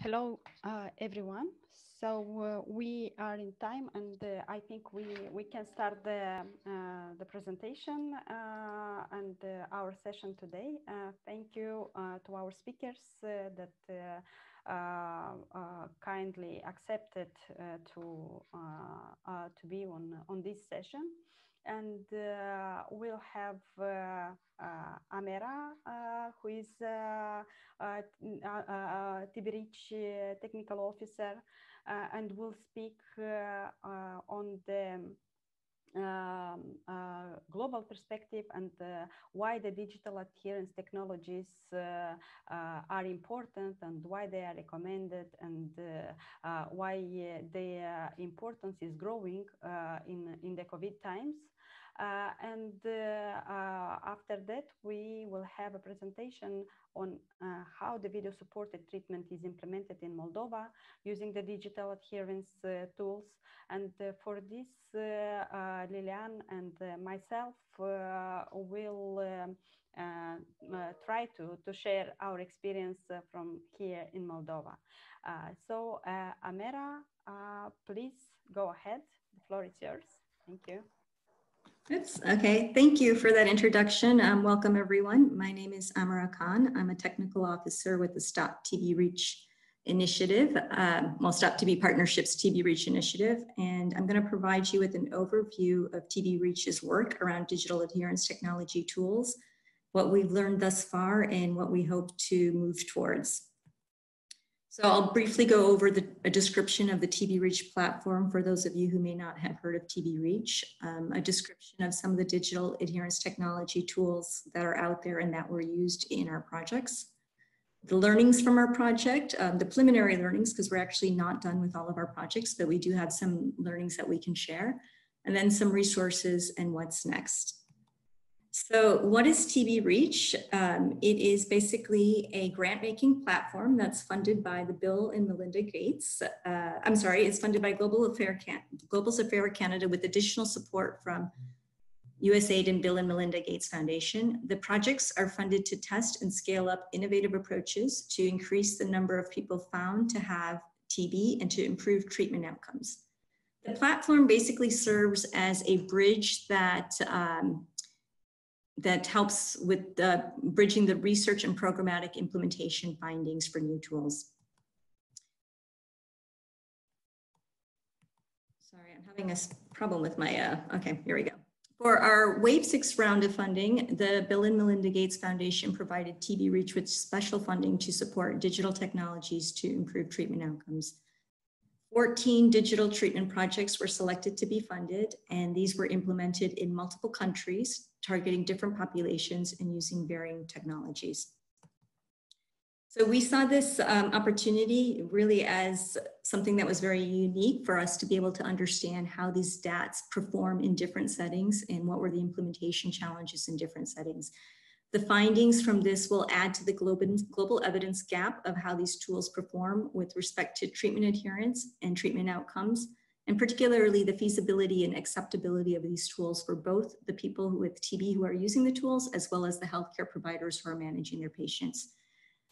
Hello, everyone. So we are in time, and I think we can start the presentation and our session today. Thank you to our speakers that kindly accepted to be on this session. And we'll have Amera, who is TB Reach technical officer, and will speak on the global perspective and why the digital adherence technologies are important and why they are recommended and why their importance is growing in the COVID times. After that, we will have a presentation on how the video supported treatment is implemented in Moldova using the digital adherence tools. And for this, Lilian and myself will try to share our experience from here in Moldova. So Amera, please go ahead. The floor is yours. Thank you. Oops. Okay, thank you for that introduction. Welcome everyone. My name is Amara Khan. I'm a technical officer with the Stop TB Reach initiative, Stop TB Partnerships TB Reach initiative, and I'm going to provide you with an overview of TB Reach's work around digital adherence technology tools, what we've learned thus far, and what we hope to move towards. So I'll briefly go over a description of the TB Reach platform for those of you who may not have heard of TB Reach, a description of some of the digital adherence technology tools that are out there and that were used in our projects, the learnings from our project, the preliminary learnings, because we're actually not done with all of our projects, but we do have some learnings that we can share, and then some resources and what's next. So what is TB Reach? It is basically a grant-making platform that's funded by the Bill and Melinda Gates. It's funded by Global Affairs Canada with additional support from USAID and Bill and Melinda Gates Foundation. The projects are funded to test and scale up innovative approaches to increase the number of people found to have TB and to improve treatment outcomes. The platform basically serves as a bridge that helps with bridging the research and programmatic implementation findings for new tools. Sorry, I'm having a problem with my, okay, here we go. For our Wave 6 round of funding, the Bill and Melinda Gates Foundation provided TB Reach with special funding to support digital technologies to improve treatment outcomes. 14 digital treatment projects were selected to be funded, and these were implemented in multiple countries, targeting different populations and using varying technologies. So we saw this opportunity really as something that was very unique for us to be able to understand how these DATs perform in different settings and what were the implementation challenges in different settings. The findings from this will add to the global evidence gap of how these tools perform with respect to treatment adherence and treatment outcomes, and particularly the feasibility and acceptability of these tools for both the people with TB who are using the tools, as well as the healthcare providers who are managing their patients.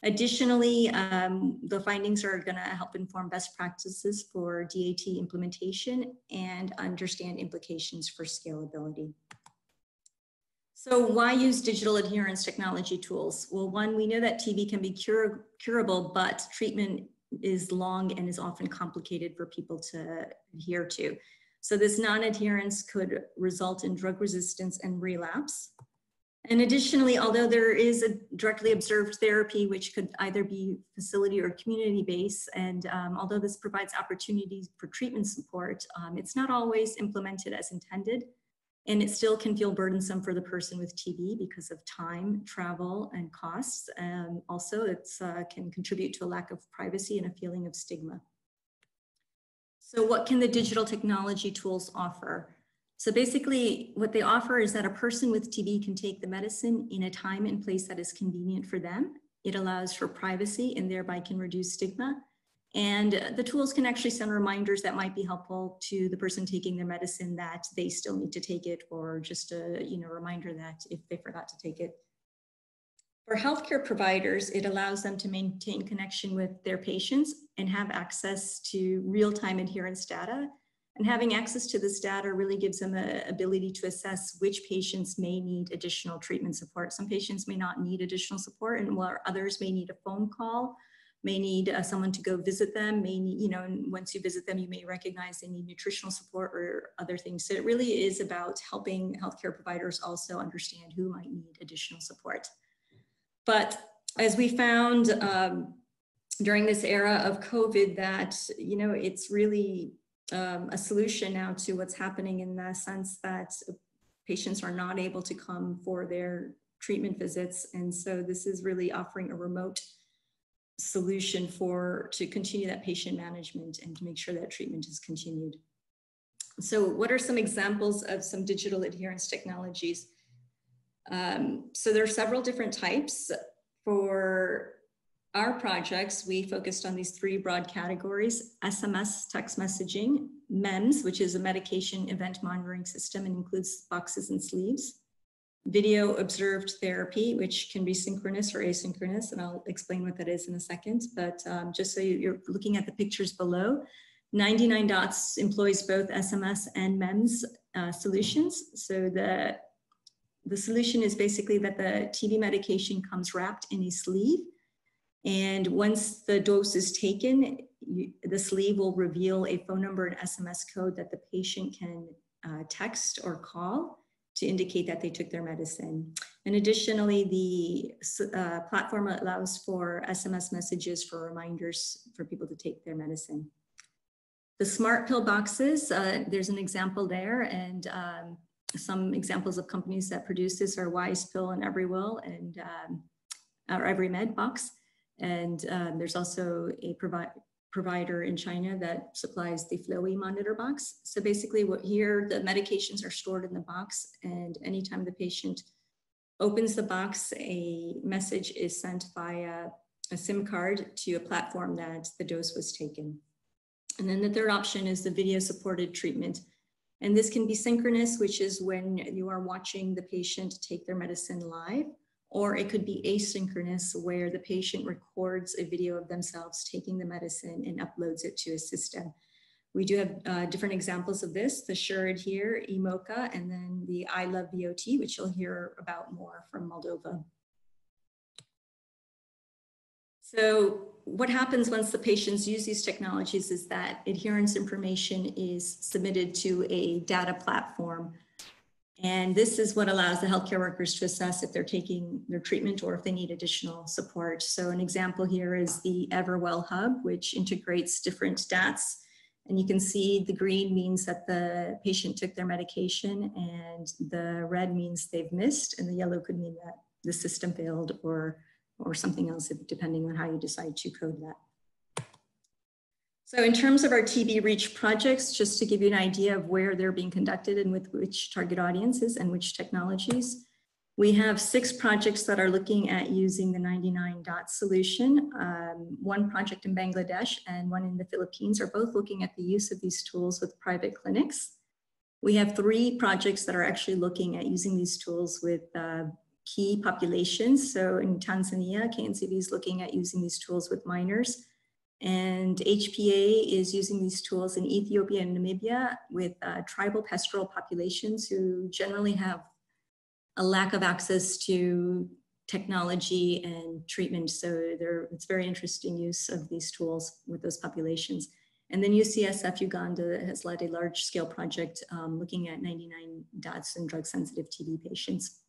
Additionally, the findings are going to help inform best practices for DAT implementation and understand implications for scalability. So why use digital adherence technology tools? Well, one, we know that TB can be curable, but treatment is long and is often complicated for people to adhere to. So this non-adherence could result in drug resistance and relapse. And additionally, although there is a directly observed therapy, which could either be facility or community-based, and although this provides opportunities for treatment support, it's not always implemented as intended. And it still can feel burdensome for the person with TB because of time, travel, and costs. Also, it can contribute to a lack of privacy and a feeling of stigma. So what can the digital technology tools offer? So basically, what they offer is that a person with TB can take the medicine in a time and place that is convenient for them. It allows for privacy and thereby can reduce stigma. And the tools can actually send reminders that might be helpful to the person taking their medicine that they still need to take it, or just a reminder that if they forgot to take it. For healthcare providers, it allows them to maintain connection with their patients and have access to real-time adherence data. And having access to this data really gives them an ability to assess which patients may need additional treatment support. Some patients may not need additional support, and while others may need a phone call, may need someone to go visit them, may need, you know, and once you visit them, you may recognize they need nutritional support or other things. So it really is about helping healthcare providers also understand who might need additional support. But as we found during this era of COVID, that, you know, it's really a solution now to what's happening, in the sense that patients are not able to come for their treatment visits. And so this is really offering a remote solution to continue that patient management and to make sure that treatment is continued. So what are some examples of some digital adherence technologies? So there are several different types. For our projects, we focused on these three broad categories: SMS text messaging, MEMS, which is a medication event monitoring system and includes boxes and sleeves; video observed therapy, which can be synchronous or asynchronous, and I'll explain what that is in a second. But just so you're looking at the pictures below, 99 Dots employs both SMS and MEMS solutions. So the solution is basically that the TB medication comes wrapped in a sleeve, and once the dose is taken, the sleeve will reveal a phone number and SMS code that the patient can text or call to indicate that they took their medicine. And additionally, the platform allows for SMS messages for reminders for people to take their medicine. The smart pill boxes, there's an example there, and some examples of companies that produce this are Wise Pill and Everywell, and our EveryMed box. And there's also a provider in China that supplies the Flowy monitor box. So basically here, the medications are stored in the box, and anytime the patient opens the box, a message is sent via a SIM card to a platform that the dose was taken. And then the third option is the video supported treatment. And this can be synchronous, which is when you are watching the patient take their medicine live, or it could be asynchronous, where the patient records a video of themselves taking the medicine and uploads it to a system. We do have different examples of this: the Shured here, eMocha, and then the I Love VOT, which you'll hear about more from Moldova. So what happens once the patients use these technologies is that adherence information is submitted to a data platform. And this is what allows the healthcare workers to assess if they're taking their treatment or if they need additional support. So an example here is the Everwell Hub, which integrates different DATs. And you can see the green means that the patient took their medication, and the red means they've missed, and the yellow could mean that the system failed or something else, depending on how you decide to code that. So in terms of our TB Reach projects, just to give you an idea of where they're being conducted and with which target audiences and which technologies, we have 6 projects that are looking at using the 99 Dot solution. One project in Bangladesh and one in the Philippines are both looking at the use of these tools with private clinics. We have 3 projects that are actually looking at using these tools with key populations. So in Tanzania, KNCV is looking at using these tools with minors. And HPA is using these tools in Ethiopia and Namibia with tribal pastoral populations who generally have a lack of access to technology and treatment. So it's very interesting use of these tools with those populations. And then UCSF Uganda has led a large scale project looking at 99 dots in drug sensitive TB patients.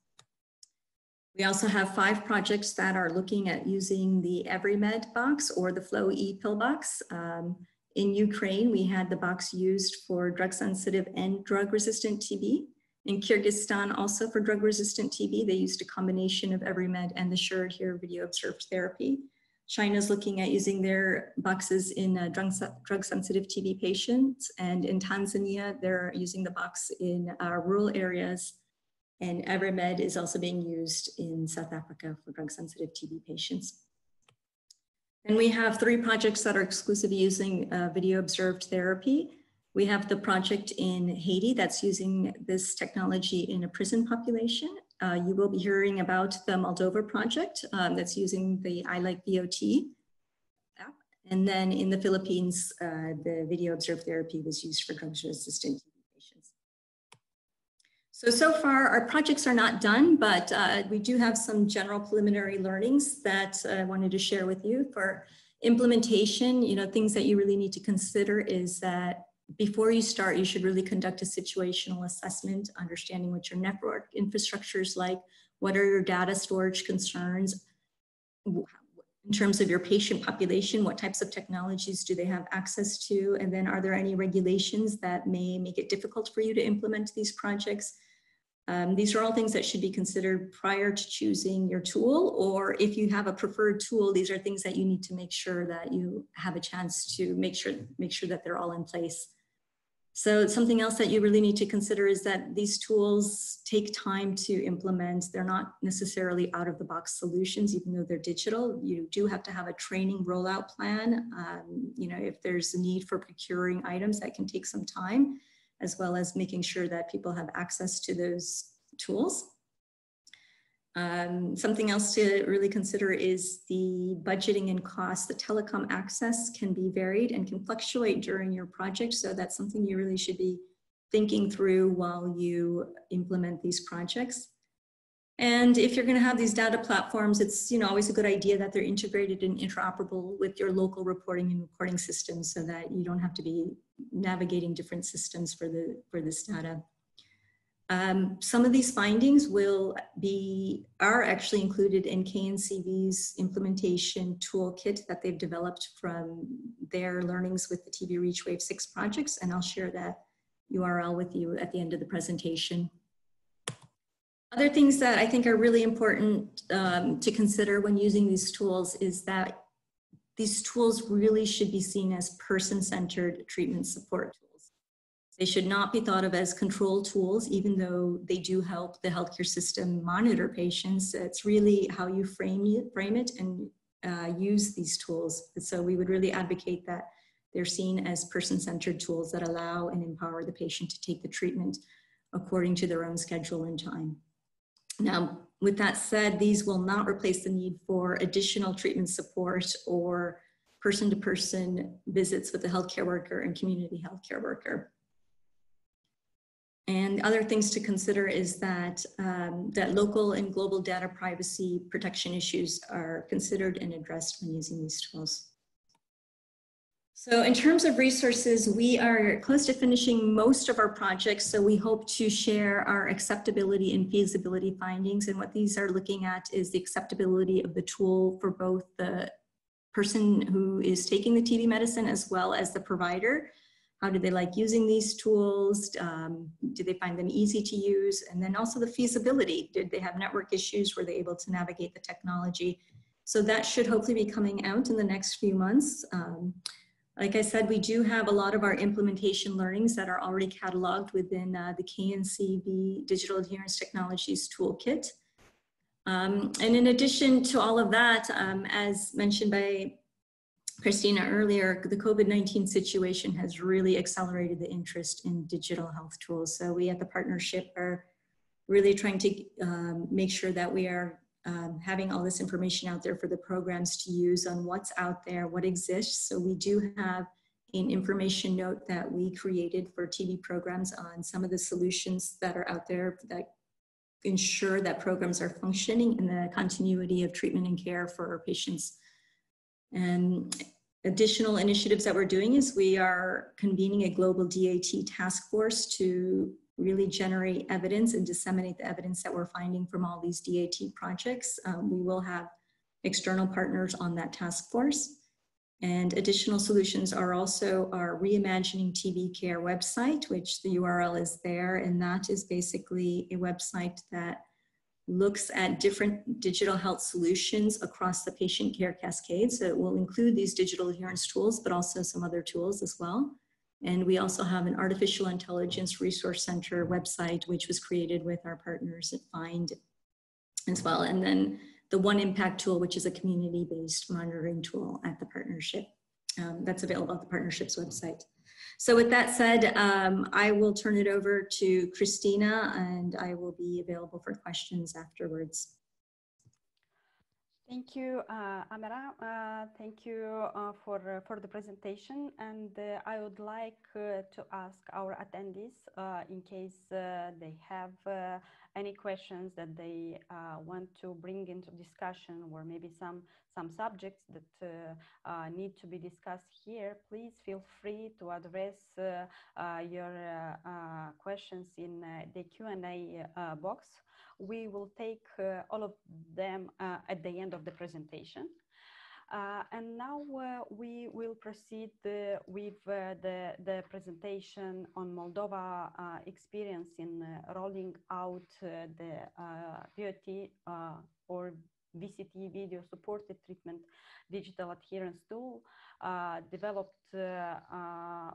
We also have 5 projects that are looking at using the EveryMed box or the Flow e-pill box. In Ukraine, we had the box used for drug sensitive and drug resistant TB. In Kyrgyzstan, also for drug resistant TB, they used a combination of EveryMed and the Shured here video observed therapy. China's looking at using their boxes in drug sensitive TB patients. And in Tanzania, they're using the box in rural areas. And EveryMed is also being used in South Africa for drug-sensitive TB patients. And we have 3 projects that are exclusively using video observed therapy. We have the project in Haiti that's using this technology in a prison population. you will be hearing about the Moldova project that's using the iLike-VOT app. And then in the Philippines, the video observed therapy was used for drug-resistant TB patients. So far, our projects are not done, but we do have some general preliminary learnings that I wanted to share with you. For implementation, things that you really need to consider is that before you start, you should really conduct a situational assessment, understanding what your network infrastructure is like, what are your data storage concerns, in terms of your patient population, what types of technologies do they have access to, and then are there any regulations that may make it difficult for you to implement these projects? These are all things that should be considered prior to choosing your tool, or if you have a preferred tool, these are things that you need to make sure that you have a chance to make sure that they're all in place. So something else that you really need to consider is that these tools take time to implement. They're not necessarily out-of-the-box solutions, even though they're digital. You do have to have a training rollout plan. If there's a need for procuring items, that can take some time, as well as making sure that people have access to those tools. Something else to really consider is the budgeting and cost. The telecom access can be varied and can fluctuate during your project. So that's something you really should be thinking through while you implement these projects. And if you're going to have these data platforms, it's always a good idea that they're integrated and interoperable with your local reporting and recording systems so that you don't have to be navigating different systems for this data. Some of these findings are actually included in KNCV's implementation toolkit that they've developed from their learnings with the TB Reach Wave 6 projects, and I'll share that URL with you at the end of the presentation. Other things that I think are really important to consider when using these tools is that these tools really should be seen as person-centered treatment support tools. They should not be thought of as control tools, even though they do help the healthcare system monitor patients. It's really how you frame it and use these tools. So we would really advocate that they're seen as person-centered tools that allow and empower the patient to take the treatment according to their own schedule and time. Now, with that said, these will not replace the need for additional treatment support or person-to-person visits with the healthcare worker and community healthcare worker. And other things to consider is that, that local and global data privacy protection issues are considered and addressed when using these tools. So in terms of resources, we are close to finishing most of our projects. So we hope to share our acceptability and feasibility findings. And what these are looking at is the acceptability of the tool for both the person who is taking the TB medicine as well as the provider. How do they like using these tools? Do they find them easy to use? And then also the feasibility. Did they have network issues? Were they able to navigate the technology? So that should hopefully be coming out in the next few months. Like I said, we do have a lot of our implementation learnings that are already cataloged within the KNCV Digital Adherence Technologies Toolkit. And in addition to all of that, as mentioned by Christina earlier, the COVID-19 situation has really accelerated the interest in digital health tools. So we at the partnership are really trying to make sure that we are having all this information out there for the programs to use on what's out there, what exists. So we do have an information note that we created for TB programs on some of the solutions that are out there that ensure that programs are functioning in the continuity of treatment and care for our patients. And additional initiatives that we're doing is we are convening a global DAT task force to really generate evidence and disseminate the evidence that we're finding from all these DAT projects. We will have external partners on that task force. And additional solutions are also our Reimagining TB Care website, which the URL is there. And that is basically a website that looks at different digital health solutions across the patient care cascade. So it will include these digital adherence tools, but also some other tools as well. And we also have an artificial intelligence resource center website, which was created with our partners at Find as well. And then the One Impact tool, which is a community-based monitoring tool at the partnership. That's available at the partnership's website. So with that said, I will turn it over to Christina, and I will be available for questions afterwards. Thank you, Amara. Thank you for the presentation. And I would like to ask our attendees, in case they have any questions that they want to bring into discussion, or maybe some subjects that need to be discussed here, please feel free to address your questions in the Q&A box. We will take all of them at the end of the presentation. And now we will proceed with the presentation on Moldova experience in rolling out the VOT or VCT, video supported treatment digital adherence tool,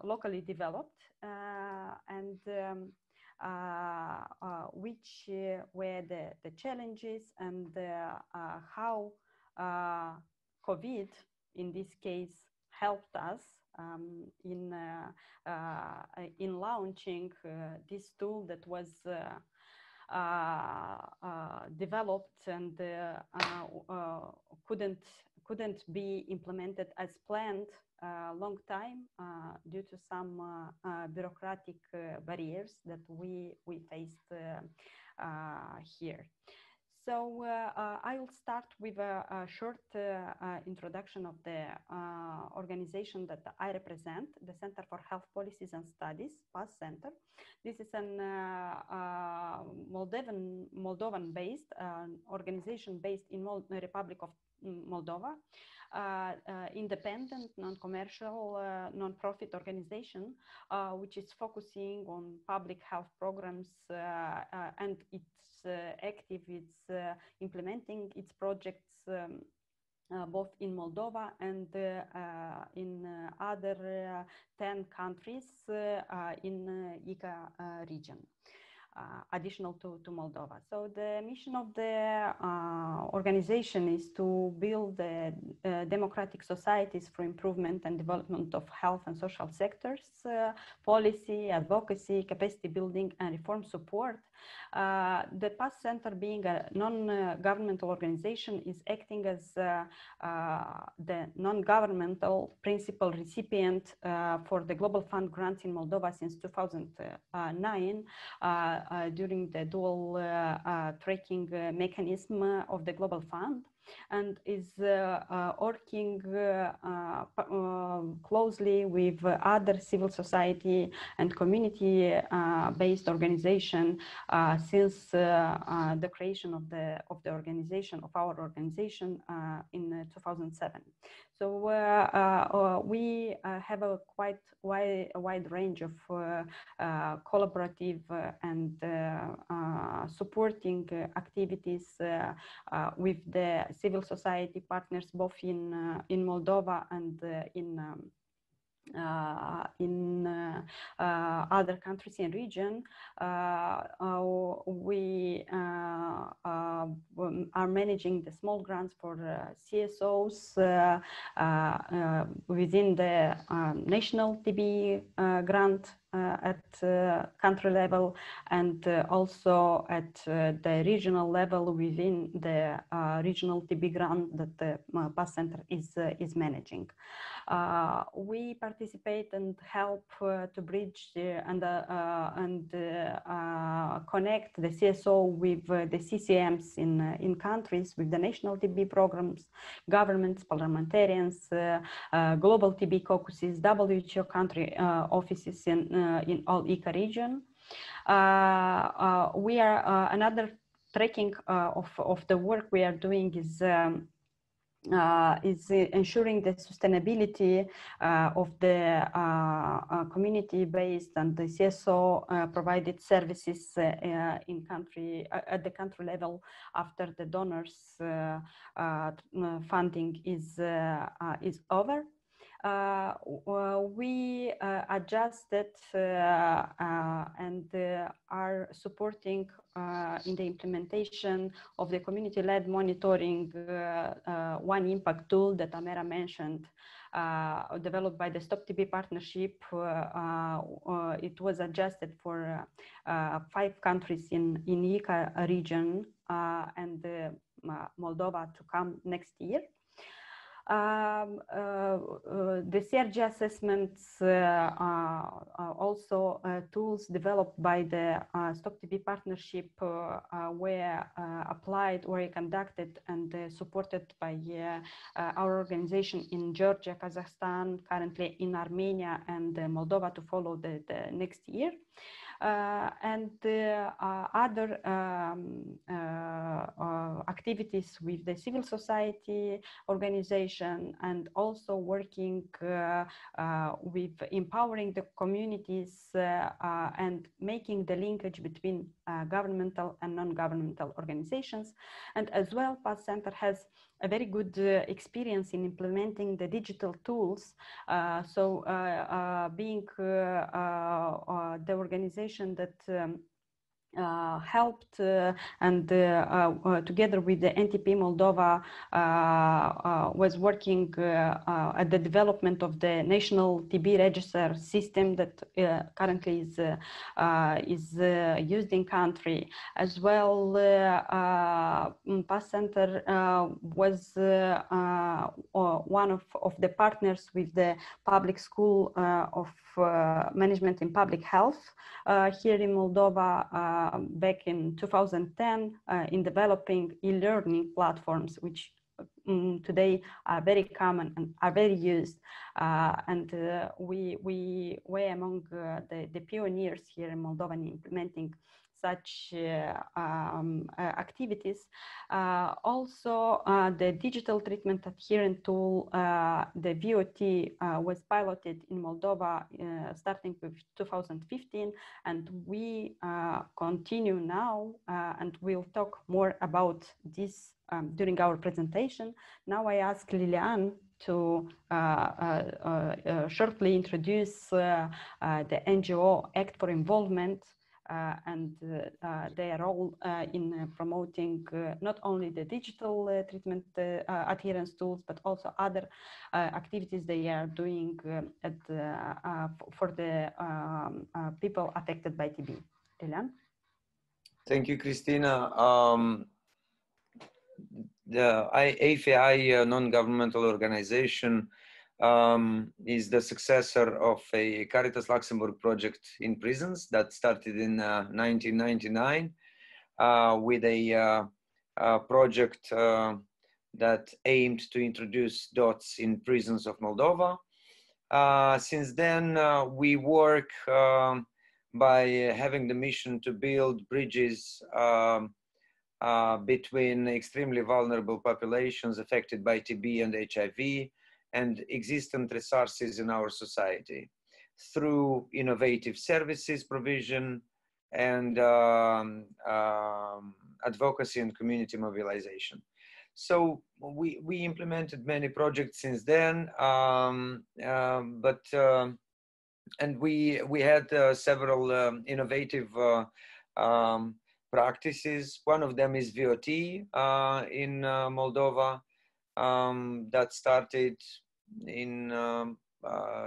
locally developed, and which were the challenges, and how COVID, in this case, helped us in launching this tool that was developed and couldn't be implemented as planned long time due to some bureaucratic barriers that we faced here. So I will start with a short introduction of the organization that I represent, the Center for Health Policies and Studies, PAS Center. This is an Moldovan-based organization based in the Republic of Moldova, independent, non-commercial, non-profit organization, which is focusing on public health programs, and it's active. It's implementing its projects both in Moldova and in other 10 countries in ICA region. Additional to Moldova. So the mission of the organization is to build democratic societies for improvement and development of health and social sectors, policy, advocacy, capacity building, and reform support. The PAS Center, being a non-governmental organization, is acting as the non-governmental principal recipient for the Global Fund grants in Moldova since 2009. During the dual tracking mechanism of the Global Fund, and is working closely with other civil society and community-based organization since the creation of the organization, of our organization, in 2007. So we have a quite wide range of collaborative and supporting activities with the civil society partners, both in Moldova and in other countries in region. We are managing the small grants for CSOs within the national TB grant at country level, and also at the regional level within the regional TB grant that the PAS Center is managing. We participate and help to bridge and connect the CSO with the CCMs in countries, with the national TB programs, governments, parliamentarians, global TB caucuses, WHO country offices in all ICA region. We are another tracking of the work we are doing is ensuring the sustainability of the community-based and the CSO provided services in country at the country level after the donors funding is over. We adjusted and are supporting in the implementation of the community-led monitoring One Impact tool that Amera mentioned developed by the Stop TB partnership. It was adjusted for 5 countries in ICA region and Moldova to come next year. The CRG assessments also tools developed by the Stop TB partnership were applied, were conducted and supported by our organization in Georgia, Kazakhstan, currently in Armenia and Moldova to follow the next year. And other activities with the civil society organization, and also working with empowering the communities and making the linkage between governmental and non-governmental organizations. And as well, PASS Center has a very good experience in implementing the digital tools. Being the organization that helped and together with the NTP Moldova was working at the development of the national TB register system that currently is used in country. As well, PASS Center was one of the partners with the public school of management in public health here in Moldova back in 2010 in developing e-learning platforms, which today are very common and are very used. We were among the pioneers here in Moldova in implementing such activities. Also, the digital treatment adherent tool, the VOT, was piloted in Moldova starting with 2015, and we continue now, and we'll talk more about this during our presentation. Now I ask Lilian to shortly introduce the NGO Act for Involvement and their role in promoting not only the digital treatment adherence tools, but also other activities they are doing for the people affected by TB. Lilian? Thank you, Christina. The AFI non-governmental organization is the successor of a Caritas Luxembourg project in prisons that started in 1999 with a project that aimed to introduce DOTS in prisons of Moldova. Since then, we work by having the mission to build bridges between extremely vulnerable populations affected by TB and HIV and existent resources in our society through innovative services provision and advocacy and community mobilization. So we implemented many projects since then, and we had several innovative practices. One of them is VOT in Moldova that started in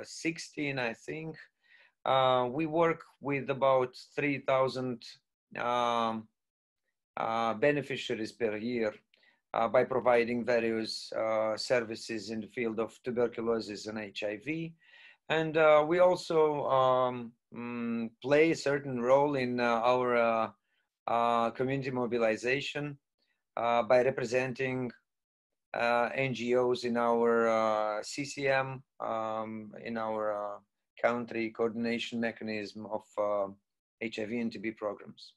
16, I think. We work with about 3,000 beneficiaries per year by providing various services in the field of tuberculosis and HIV. And we also play a certain role in our community mobilization by representing NGOs in our CCM, in our country coordination mechanism of HIV and TB programs.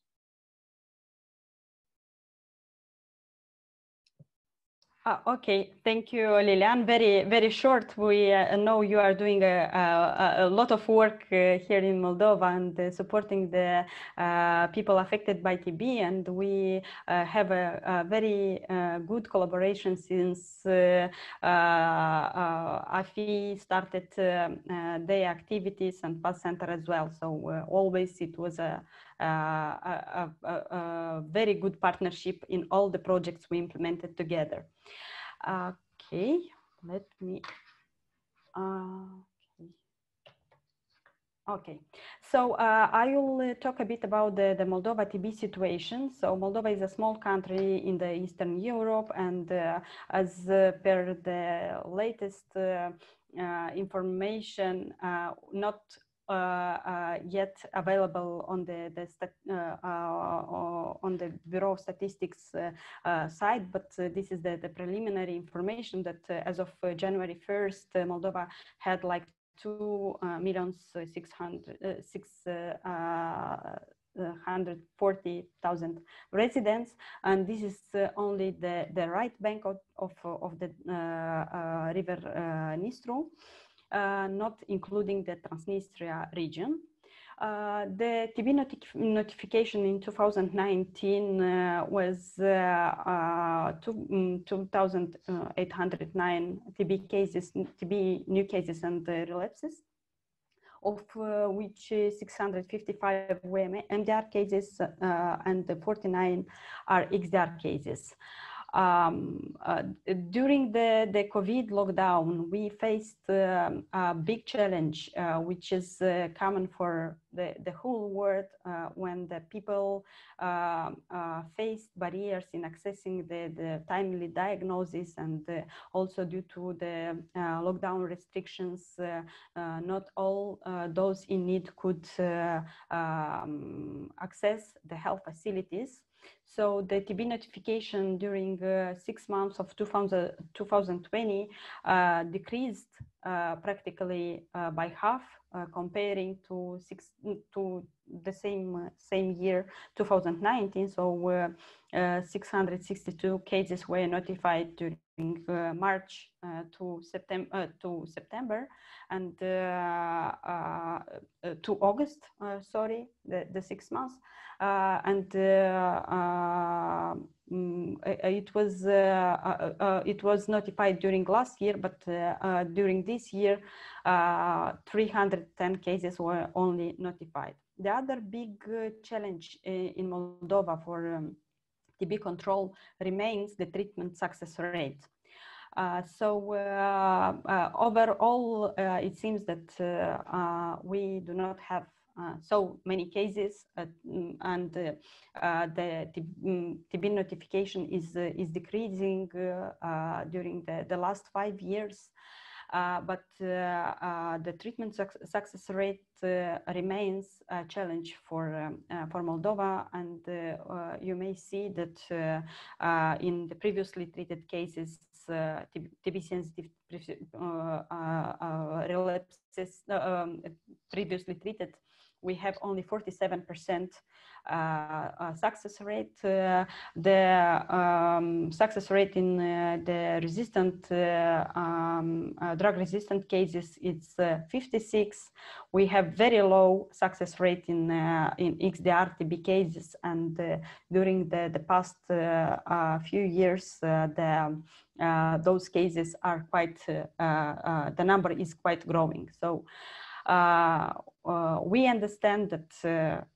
Okay, thank you, Lilian. Very, very short. We know you are doing a lot of work here in Moldova and supporting the people affected by TB, and we have a very good collaboration since AFI started their activities and PASS Center as well. So always it was a very good partnership in all the projects we implemented together. Okay, let me Okay, so I will talk a bit about the Moldova TB situation. So Moldova is a small country in the Eastern Europe, and as per the latest information, not yet available on on the Bureau of Statistics side, but this is the preliminary information that as of January 1st, Moldova had like 2,640,000 residents, and this is only the right bank of the river Nistru, not including the Transnistria region. The TB notification in 2019 was 2,809 TB cases, TB new cases and relapses, of which 655 were MDR cases and 49 are XDR cases. During the COVID lockdown, we faced a big challenge, which is common for the whole world when the people faced barriers in accessing the timely diagnosis, and also due to the lockdown restrictions, not all those in need could access the health facilities. So the TB notification during 6 months of 2020 decreased practically by half, comparing to the same year 2019. So 662 cases were notified during March to September and to August. Sorry, the 6 months. It was notified during last year, but during this year, 310 cases were only notified. The other big challenge in Moldova for TB control remains the treatment success rate. Overall, it seems that we do not have so many cases, and the TB notification is decreasing during the last 5 years. But the treatment success rate remains a challenge for Moldova, and you may see that in the previously treated cases, TB sensitive relapses previously treated, we have only 47% success rate. The success rate in the resistant drug-resistant cases is 56. We have very low success rate in XDR TB cases, and during the past few years, those cases are quite. The number is quite growing. So. We understand that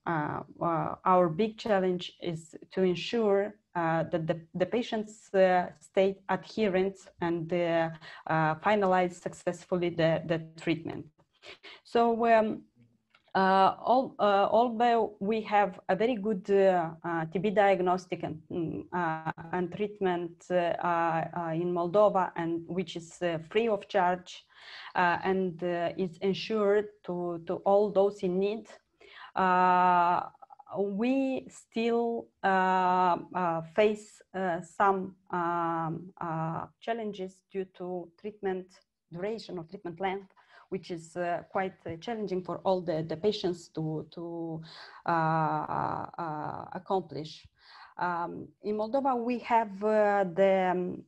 our big challenge is to ensure that the patients stay adherent and finalize successfully the treatment. So although we have a very good TB diagnostic and treatment in Moldova, and which is free of charge, and is ensured to all those in need, we still face some challenges due to treatment duration or treatment length, which is quite challenging for all the patients to accomplish. In Moldova, we have the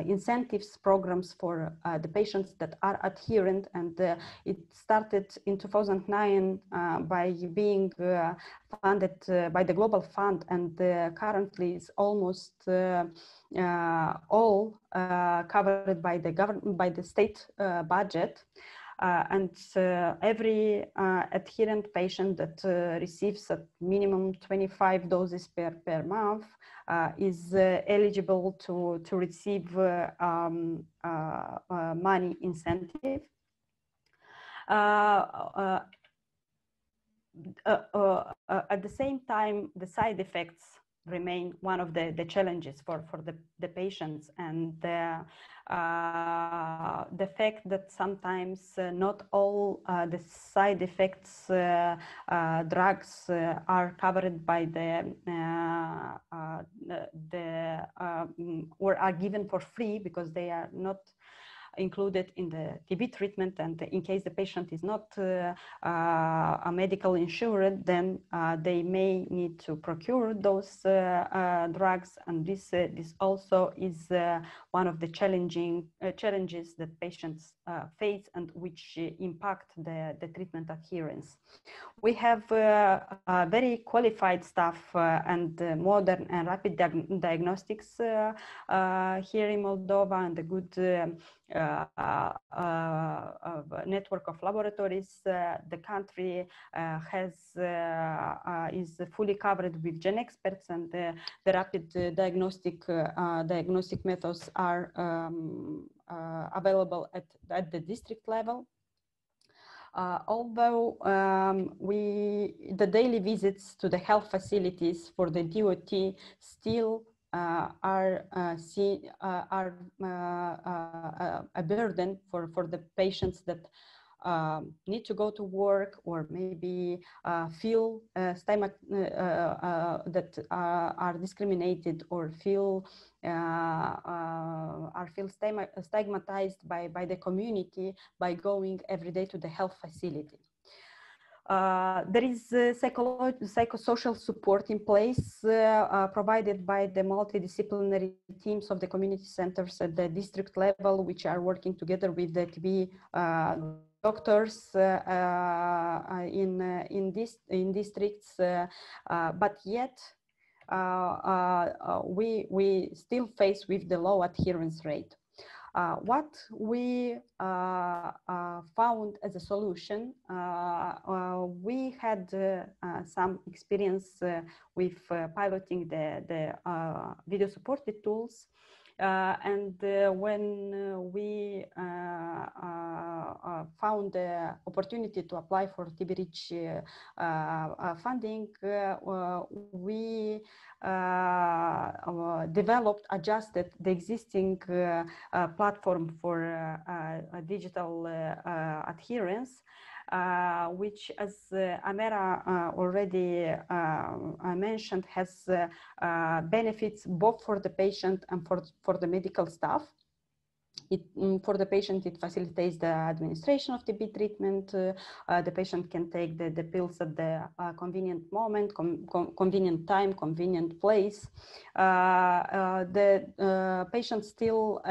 incentives programs for the patients that are adherent, and it started in 2009 by being funded by the Global Fund, and currently is almost all covered by the state budget. and every adherent patient that receives a minimum 25 doses per month is eligible to receive money incentive. At the same time, the side effects remain one of the challenges for the patients, and the fact that sometimes not all the side effects drugs are covered by or are given for free because they are not included in the TB treatment, and in case the patient is not a medical insured, then they may need to procure those drugs, and this also is one of the challenges that patients face and which impact the treatment adherence. We have very qualified staff and modern and rapid diagnostics here in Moldova, and a good network of laboratories. The country is fully covered with gen experts, and the rapid diagnostic methods are available at the district level. Although the daily visits to the health facilities for the DOT still are a burden for the patients that need to go to work, or maybe feel that are discriminated, or feel stigmatized by the community by going every day to the health facility. There is psychosocial support in place provided by the multidisciplinary teams of the community centers at the district level, which are working together with the TB doctors in districts, but yet we still face with the low adherence rate. What we found as a solution, we had some experience with piloting the video supported tools. And when we found the opportunity to apply for TB Reach funding, we adjusted the existing platform for digital adherence, which, as Amera already mentioned, has benefits both for the patient and for the medical staff. For the patient, it facilitates the administration of TB treatment. The patient can take the pills at the convenient moment, convenient time, convenient place. The patient still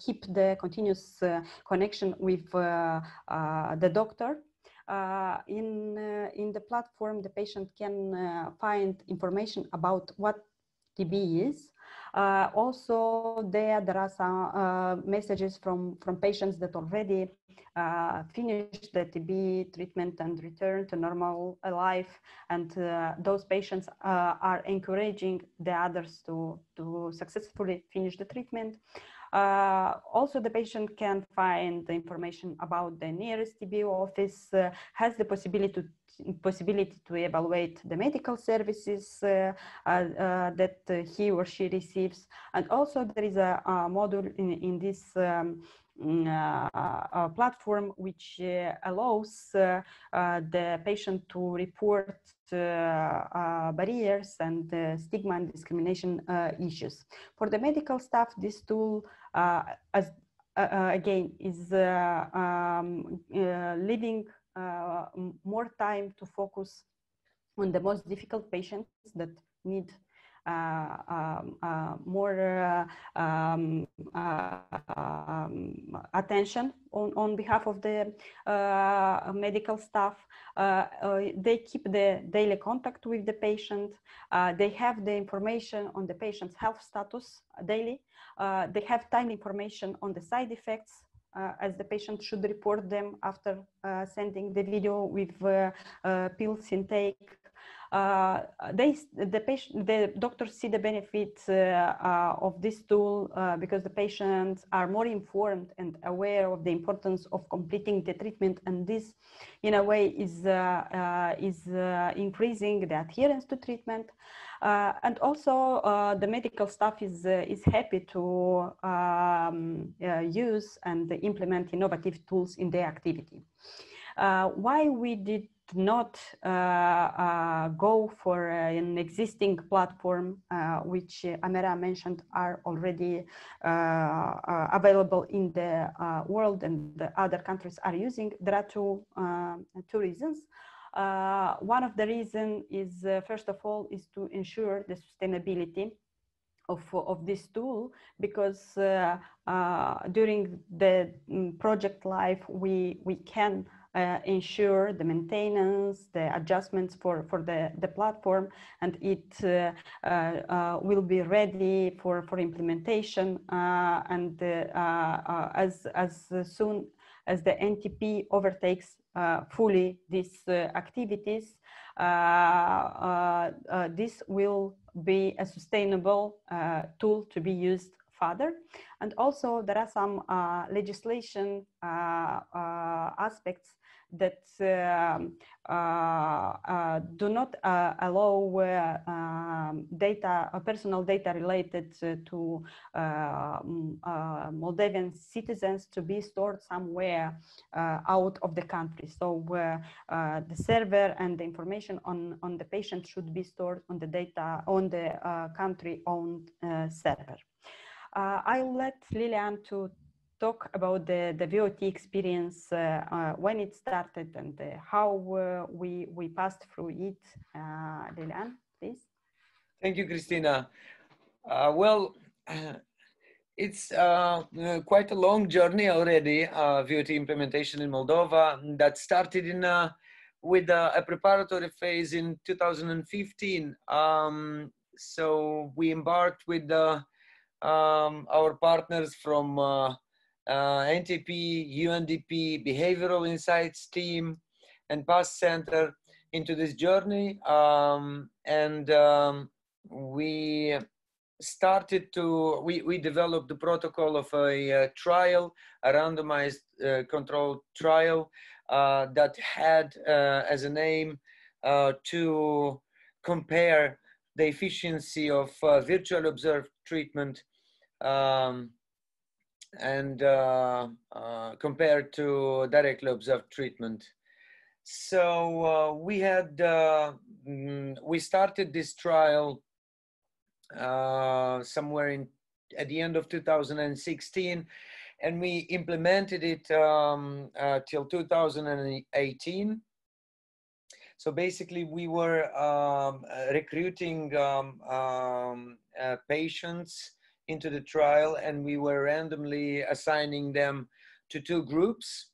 keep the continuous connection with the doctor. In the platform, the patient can find information about what TB is. Also, there are some messages from patients that already finished the TB treatment and returned to normal life, and those patients are encouraging the others to successfully finish the treatment. Also, the patient can find the information about the nearest TB office, has the possibility to evaluate the medical services that he or she receives. And also there is a module in this platform which allows the patient to report barriers and stigma and discrimination issues. For the medical staff, this tool again is leaving more time to focus on the most difficult patients that need more attention on behalf of the medical staff. They keep the daily contact with the patient. They have the information on the patient's health status daily. They have timely information on the side effects as the patient should report them after sending the video with pills intake. The doctors see the benefits of this tool because the patients are more informed and aware of the importance of completing the treatment, and this, in a way, is increasing the adherence to treatment. And also, the medical staff is happy to use and implement innovative tools in their activity. Why we did not go for an existing platform, which Amera mentioned are already available in the world and the other countries are using? There are two reasons. One of the reasons is, first of all, is to ensure the sustainability of this tool, because during the project life, we can ensure the maintenance, the adjustments for the platform, and it will be ready for implementation. And as soon as the NTP overtakes fully these activities, this will be a sustainable tool to be used further. And also there are some legislation aspects that do not allow personal data related to Moldovan citizens to be stored somewhere out of the country. So the server and the information on the patient should be stored on the data on the country-owned server. I'll let Lilian to talk about the VOT experience when it started and how we passed through it. Lilian, please. Thank you, Christina. It's quite a long journey already, VOT implementation in Moldova, that started with a preparatory phase in 2015. So we embarked with our partners from NTP, UNDP, Behavioral Insights team, and PASS Center into this journey. We started to, we developed the protocol of a trial, a randomized controlled trial that had as an aim to compare the efficiency of virtual observed treatment and compared to directly observed treatment. So we started this trial somewhere at the end of 2016, and we implemented it till 2018. So basically, we were recruiting patients into the trial, and we were randomly assigning them to two groups.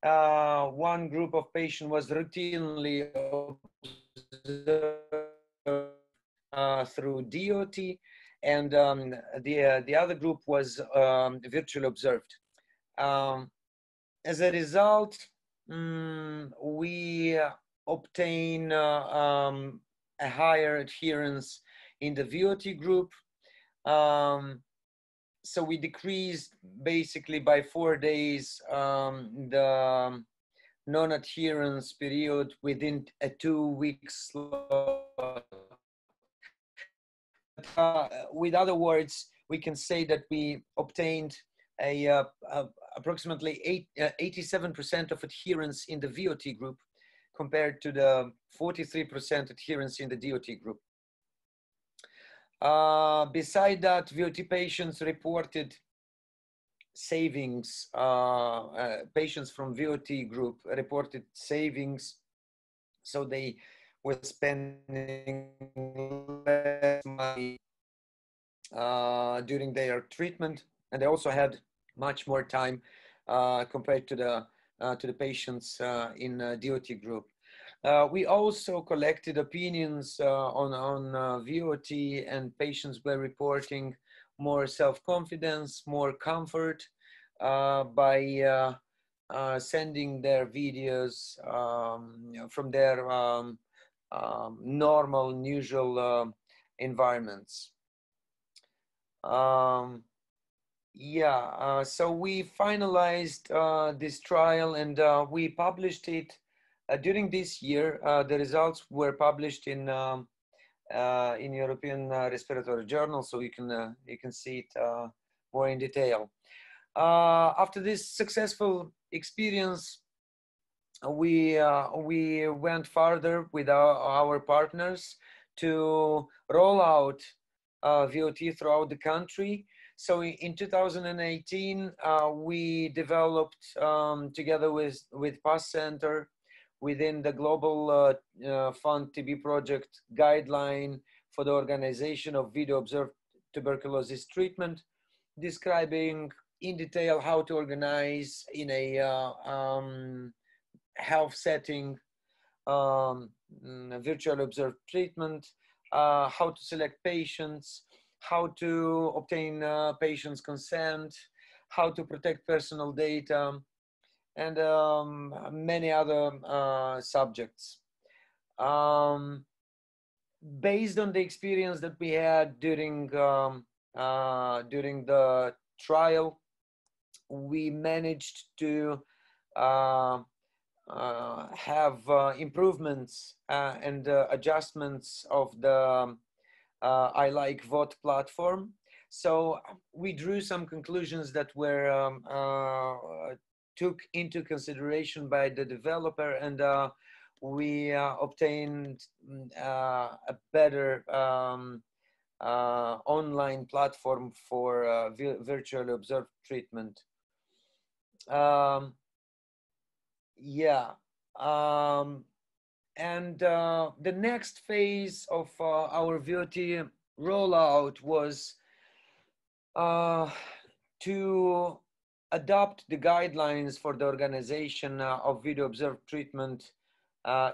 One group of patients was routinely observed through DOT, and the other group was virtually observed. As a result, we obtain a higher adherence in the VOT group. So we decreased basically by 4 days the non-adherence period within a 2-week slot. With other words, we can say that we obtained approximately 87% of adherence in the VOT group compared to the 43% adherence in the DOT group. Beside that, VOT patients reported savings. Patients from VOT group reported savings, so they were spending less money during their treatment, and they also had much more time compared to the patients in DOT group. We also collected opinions on VOT, and patients were reporting more self-confidence, more comfort by sending their videos from their normal and usual environments. So we finalized this trial, and we published it during this year. The results were published in European Respiratory Journal, so you can see it more in detail. After this successful experience, we went further with our partners to roll out VOT throughout the country. So in 2018, we developed together with PASS Center within the Global Fund TB project guideline for the organization of video observed tuberculosis treatment, describing in detail how to organize in a health setting virtually observed treatment, how to select patients, how to obtain patients' consent, how to protect personal data, and many other subjects. Based on the experience that we had during the trial, we managed to have improvements and adjustments of the I Like VOT platform. So we drew some conclusions that were took into consideration by the developer, and we obtained a better online platform for virtually observed treatment. And the next phase of our VOT rollout was to adopt the guidelines for the organization of video observed treatment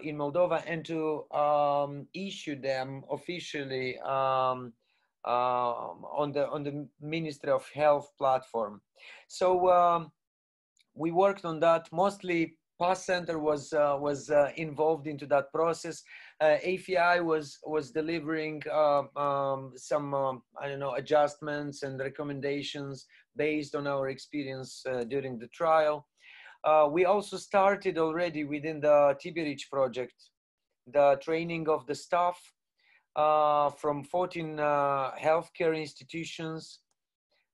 in Moldova, and to issue them officially on the Ministry of Health platform. So we worked on that. Mostly PASS Center was involved into that process. AFI was delivering some I don't know, adjustments and recommendations based on our experience during the trial. We also started already within the TB Reach project the training of the staff from 14 healthcare institutions,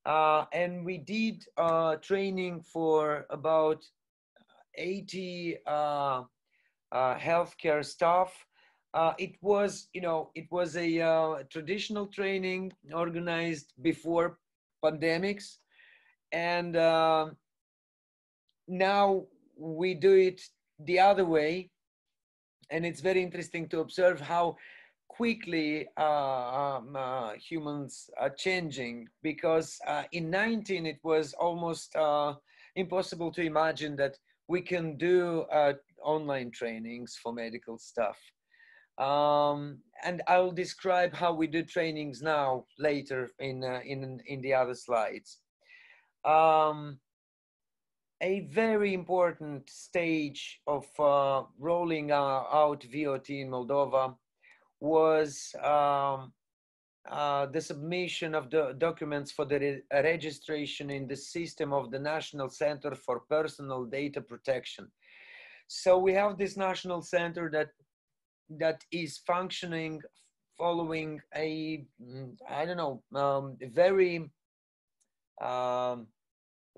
and we did training for about 80 healthcare staff. It was a traditional training organized before pandemics, and now we do it the other way, and it's very interesting to observe how quickly humans are changing, because in 2019 it was almost impossible to imagine that we can do online trainings for medical staff. And I'll describe how we do trainings now later in the other slides. A very important stage of rolling out VOT in Moldova was the submission of the documents for the registration in the system of the National Center for Personal Data Protection. So we have this national center that is functioning following a, I don't know,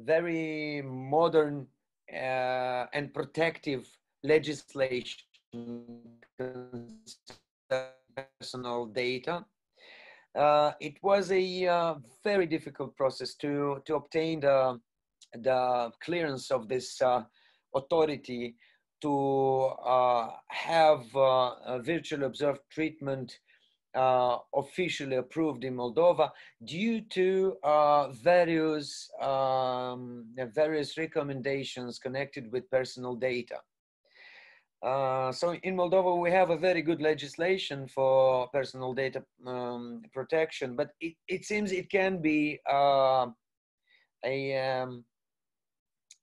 very modern and protective legislation personal data. It was a very difficult process to obtain the clearance of this authority to have a virtually observed treatment officially approved in Moldova, due to various recommendations connected with personal data. So in Moldova, we have a very good legislation for personal data protection, but it seems it can be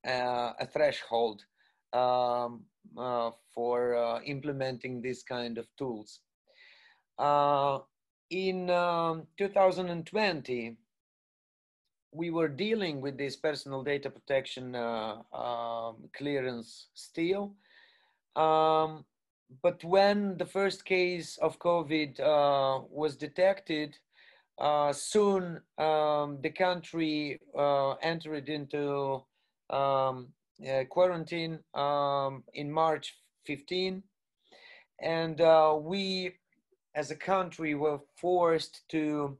a threshold for implementing this kind of tools. In 2020, we were dealing with this personal data protection clearance still. But when the first case of COVID was detected, soon the country entered into quarantine in March 15, and we as a country were forced to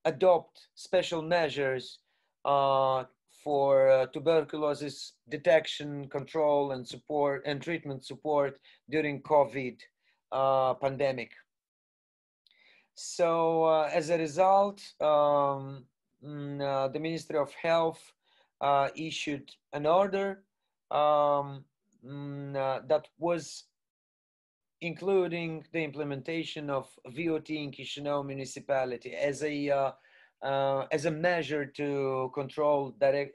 adopt special measures for tuberculosis detection, control, and support and treatment support during COVID pandemic. So as a result, the Ministry of Health issued an order that was including the implementation of VOT in Chisinau municipality as a measure to control direct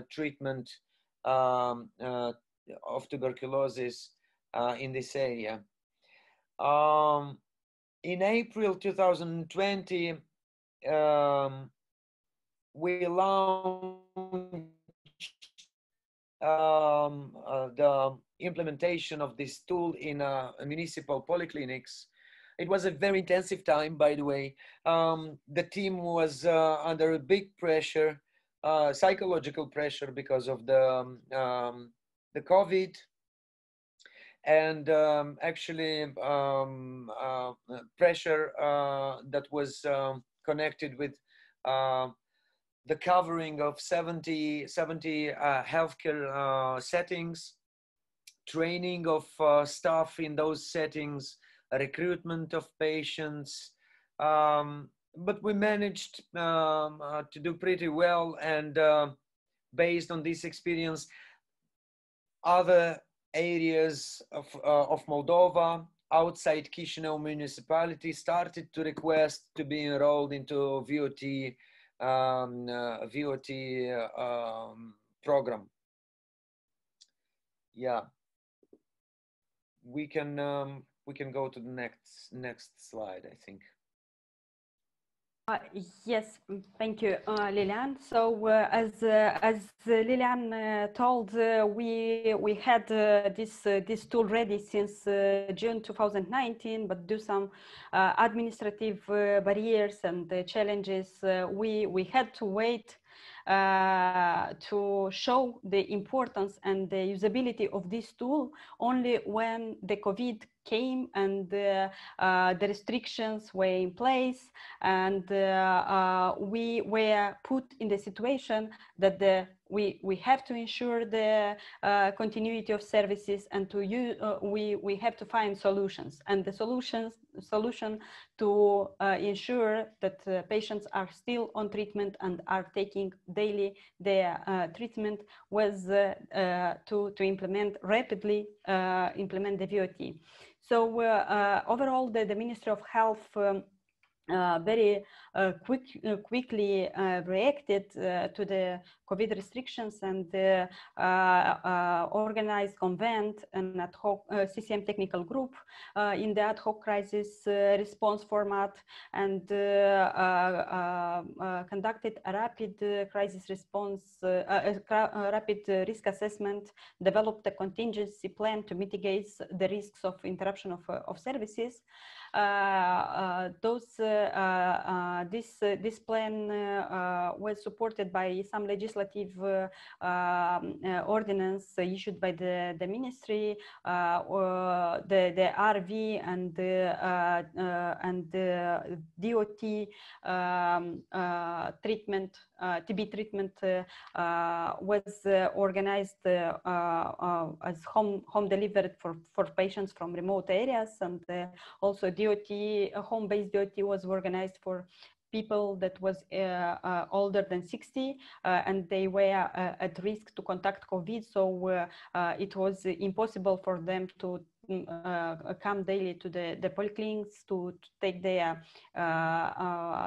treatment of tuberculosis in this area. In April 2020, we launched the implementation of this tool in municipal polyclinics. It was a very intensive time, by the way. The team was under a big pressure, psychological pressure because of the COVID, and actually pressure that was connected with the covering of 70 healthcare settings, training of staff in those settings, recruitment of patients. But we managed to do pretty well, and based on this experience, other areas of Moldova outside Chisinau municipality started to request to be enrolled into VOT program. Yeah, we can go to the next slide, I think. Yes, thank you, Lilian. So as Lilian told, we had this tool ready since June 2019, but due to some administrative barriers and challenges, we had to wait to show the importance and the usability of this tool only when the COVID came and the restrictions were in place, and we were put in the situation that we have to ensure the continuity of services, and to use we have to find solutions, and the solution to ensure that patients are still on treatment and are taking daily their treatment was to implement rapidly implement the VOT. So overall, the Ministry of Health very quickly reacted to the COVID restrictions and organized convent and ad hoc CCM technical group in the ad hoc crisis response format, and conducted a rapid crisis response, rapid risk assessment, developed a contingency plan to mitigate the risks of interruption of services. This plan was supported by some legislative ordinance issued by the ministry, the RV and the DOT treatment, TB treatment was organized as home delivered for patients from remote areas, and also DOT, home-based DOT was organized for people that was older than 60 and they were at risk to contact COVID, so it was impossible for them to come daily to the polyclinics to take their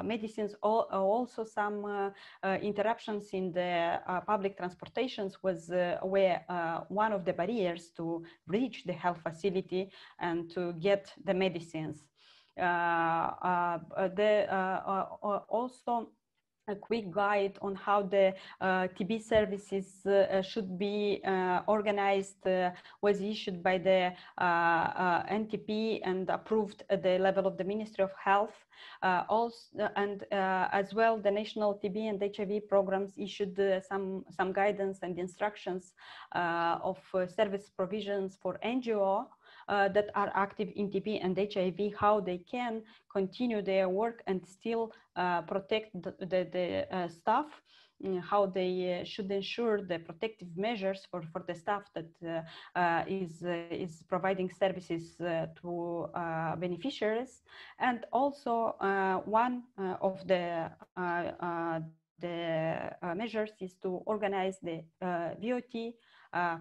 medicines. Also, some interruptions in the public transportations were one of the barriers to reach the health facility and to get the medicines. Also, a quick guide on how the TB services should be organized was issued by the NTP and approved at the level of the Ministry of Health. As well, the national TB and HIV programs issued some guidance and instructions of service provisions for NGO that are active in TB and HIV, how they can continue their work and still protect the staff, how they should ensure the protective measures for the staff that is providing services to beneficiaries. And also one of the measures is to organize the VOT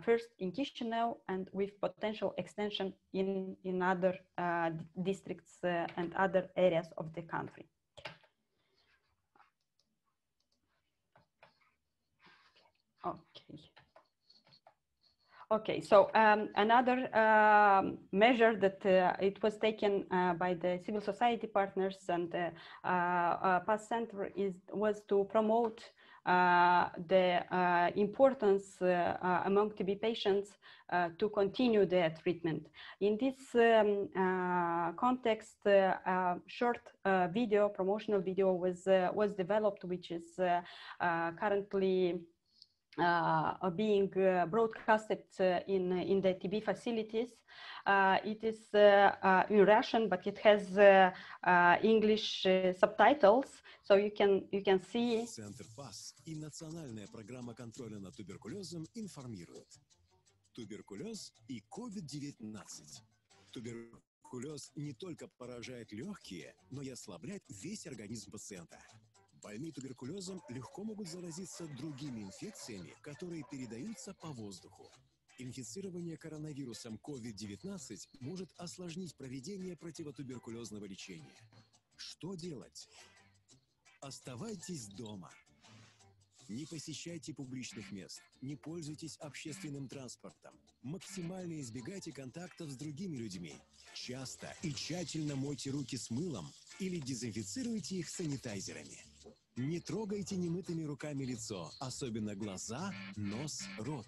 first in Chisinau and with potential extension in other districts and other areas of the country. Okay, so another measure that it was taken by the civil society partners and PASS Center was to promote the importance among TB patients to continue their treatment. In this context, short promotional video was developed, which is currently being broadcasted in the TB facilities. It is in Russian, but it has English subtitles, so you can see. Центр ПАС и Национальная программа контроля над туберкулезом информируют. Туберкулез и COVID-19. Туберкулез не только поражает легкие, но и ослабляет весь организм пациента. Больные туберкулезом легко могут заразиться другими инфекциями, которые передаются по воздуху. Инфицирование коронавирусом COVID-19 может осложнить проведение противотуберкулезного лечения. Что делать? Оставайтесь дома. Не посещайте публичных мест, не пользуйтесь общественным транспортом. Максимально избегайте контактов с другими людьми. Часто и тщательно мойте руки с мылом или дезинфицируйте их санитайзерами. Не трогайте немытыми руками лицо, особенно глаза, нос, рот.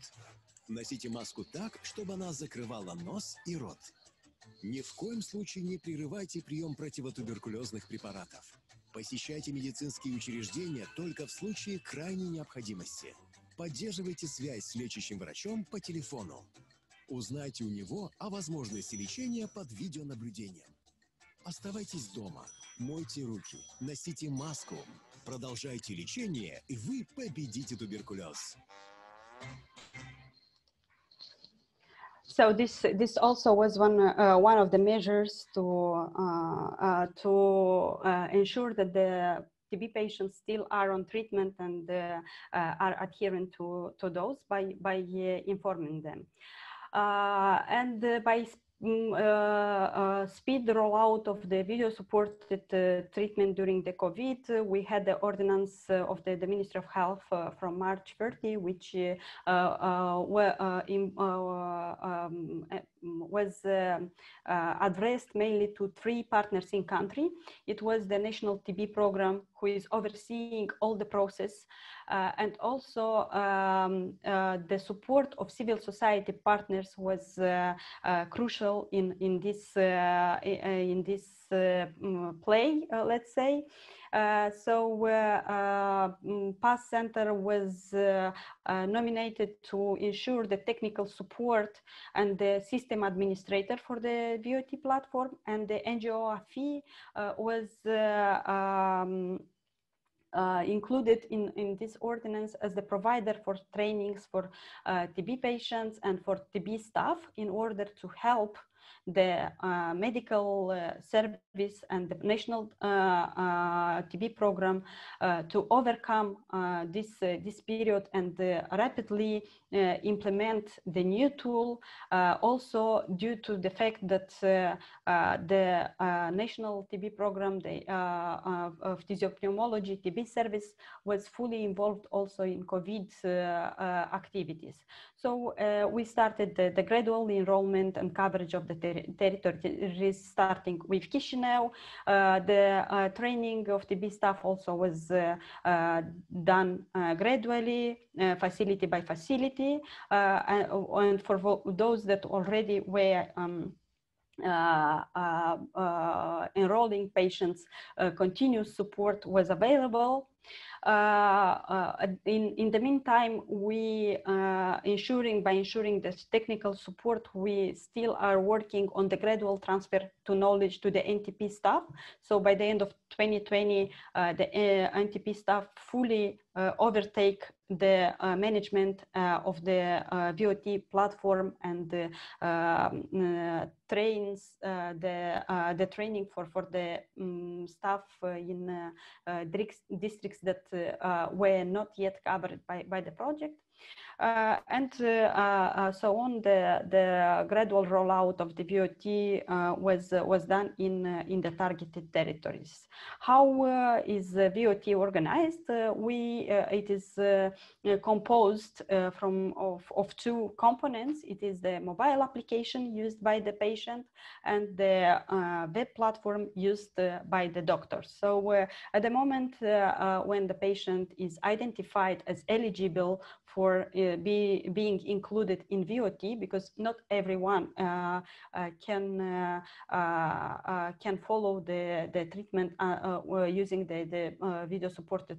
Носите маску так, чтобы она закрывала нос и рот. Ни в коем случае не прерывайте прием противотуберкулезных препаратов. Посещайте медицинские учреждения только в случае крайней необходимости. Поддерживайте связь с лечащим врачом по телефону. Узнайте у него о возможности лечения под видеонаблюдением. Оставайтесь дома, мойте руки, носите маску. Продолжайте лечение, и вы победите туберкулез. So this also was one of the measures to ensure that the TB patients still are on treatment and are adherent to those by informing them. And by speed rollout of the video supported treatment during the COVID, we had the ordinance of the Ministry of Health from March 30, which was addressed mainly to 3 partners in country. It was the National TB Program, who is overseeing all the process, and also the support of civil society partners was crucial in this play, let's say. So PASS Center was nominated to ensure the technical support and the system administrator for the VOT platform, and the NGO fee was included in this ordinance as the provider for trainings for TB patients and for TB staff in order to help the medical service and the national TB program to overcome this period and rapidly implement the new tool, also due to the fact that the national TB program of physiopneumology TB service was fully involved also in COVID activities. So we started the gradual enrollment and coverage of the territory, starting with Chisinau. The training of TB staff also was done gradually, facility by facility, and for those that already were enrolling patients, continuous support was available. In the meantime, we by ensuring this technical support, we still are working on the gradual transfer to knowledge to the NTP staff. So by the end of 2020, the NTP staff fully overtake the management of the VOT platform and trains the training for the staff in districts that were not yet covered by the project. And so on, the gradual rollout of the VOT was done in the targeted territories. How is VOT organized? It is composed of two components. It is the mobile application used by the patient and the web platform used by the doctor. So at the moment when the patient is identified as eligible for being included in VOT, because not everyone can follow the treatment using the video supported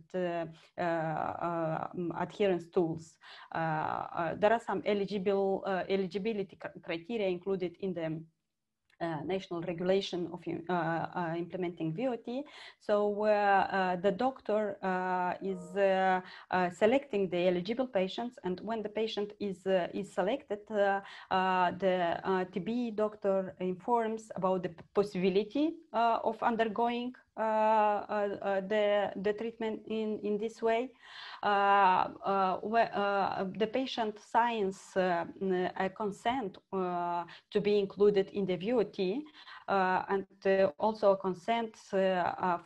adherence tools. There are some eligibility criteria included in the national regulation of implementing VOT. So the doctor is selecting the eligible patients, and when the patient is selected, the TB doctor informs about the possibility of undergoing the treatment in this way. The patient signs a consent to be included in the VOT, and also a consent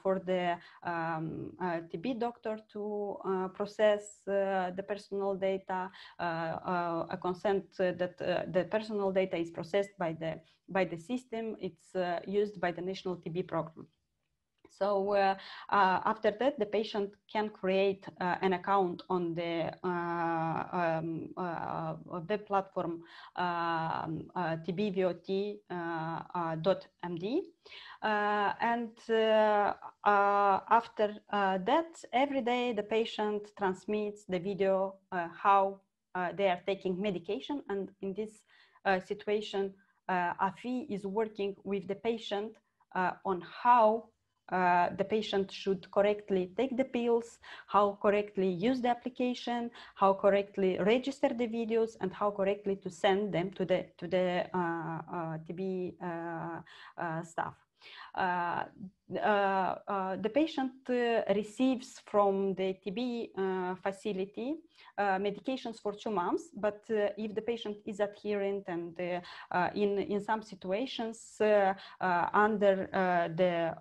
for the TB doctor to process the personal data, a consent that the personal data is processed by the system. It's used by the national TB program. So after that, the patient can create an account on the web platform tbvot.md. And after that, every day the patient transmits the video how they are taking medication. And in this situation, AFI is working with the patient on how the patient should correctly take the pills, how correctly use the application, how correctly register the videos, and how correctly to send them to the TB staff. The patient receives from the TB facility medications for 2 months, but if the patient is adherent and in some situations under the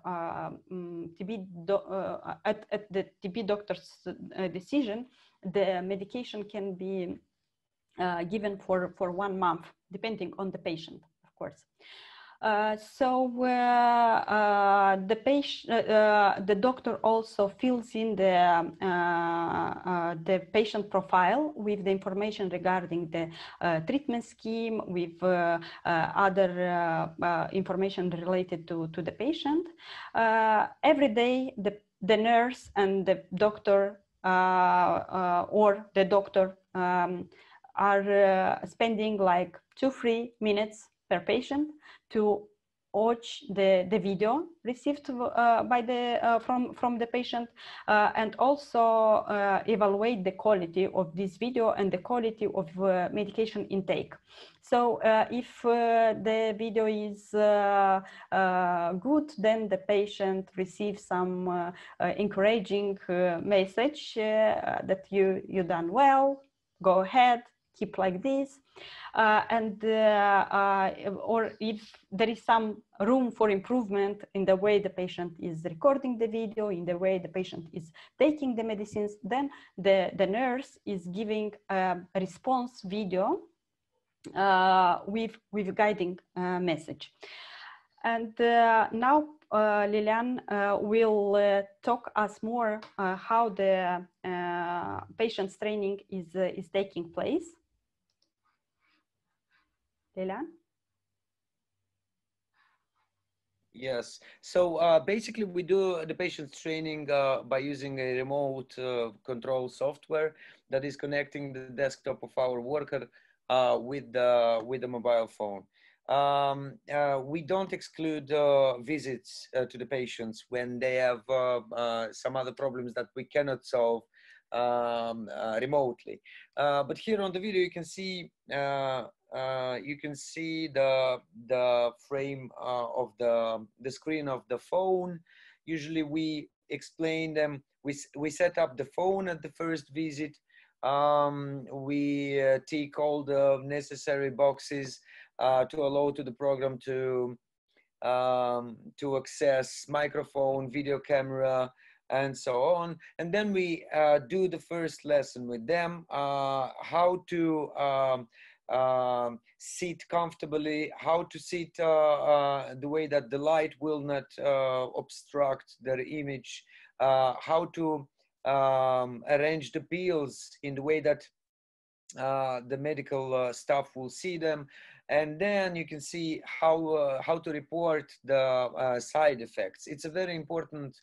at the TB doctor's decision, the medication can be given for 1 month, depending on the patient, of course. The doctor also fills in the patient profile with the information regarding the treatment scheme, with other information related to the patient. Every day, the nurse and the doctor or the doctor are spending like 2-3 minutes per patient to watch the video received by the from the patient, and also evaluate the quality of this video and the quality of medication intake. So if the video is good, then the patient receives some encouraging message that you done well, go ahead, keep like this. Or if there is some room for improvement in the way the patient is recording the video, in the way the patient is taking the medicines, then the nurse is giving a response video with guiding message. And now Lilian will talk us more how the patient's training is taking place. Lilian? Yes. So basically, we do the patient's training by using a remote control software that is connecting the desktop of our worker with the mobile phone. We don't exclude visits to the patients when they have some other problems that we cannot solve remotely. But here on the video, you can see the frame of the screen of the phone. Usually we explain them. We set up the phone at the first visit. We tick all the necessary boxes to allow to the program to access microphone, video camera, and so on. And then we do the first lesson with them, how to sit comfortably, how to sit the way that the light will not obstruct their image, how to arrange the pills in the way that the medical staff will see them. And then you can see how to report the side effects. It's a very important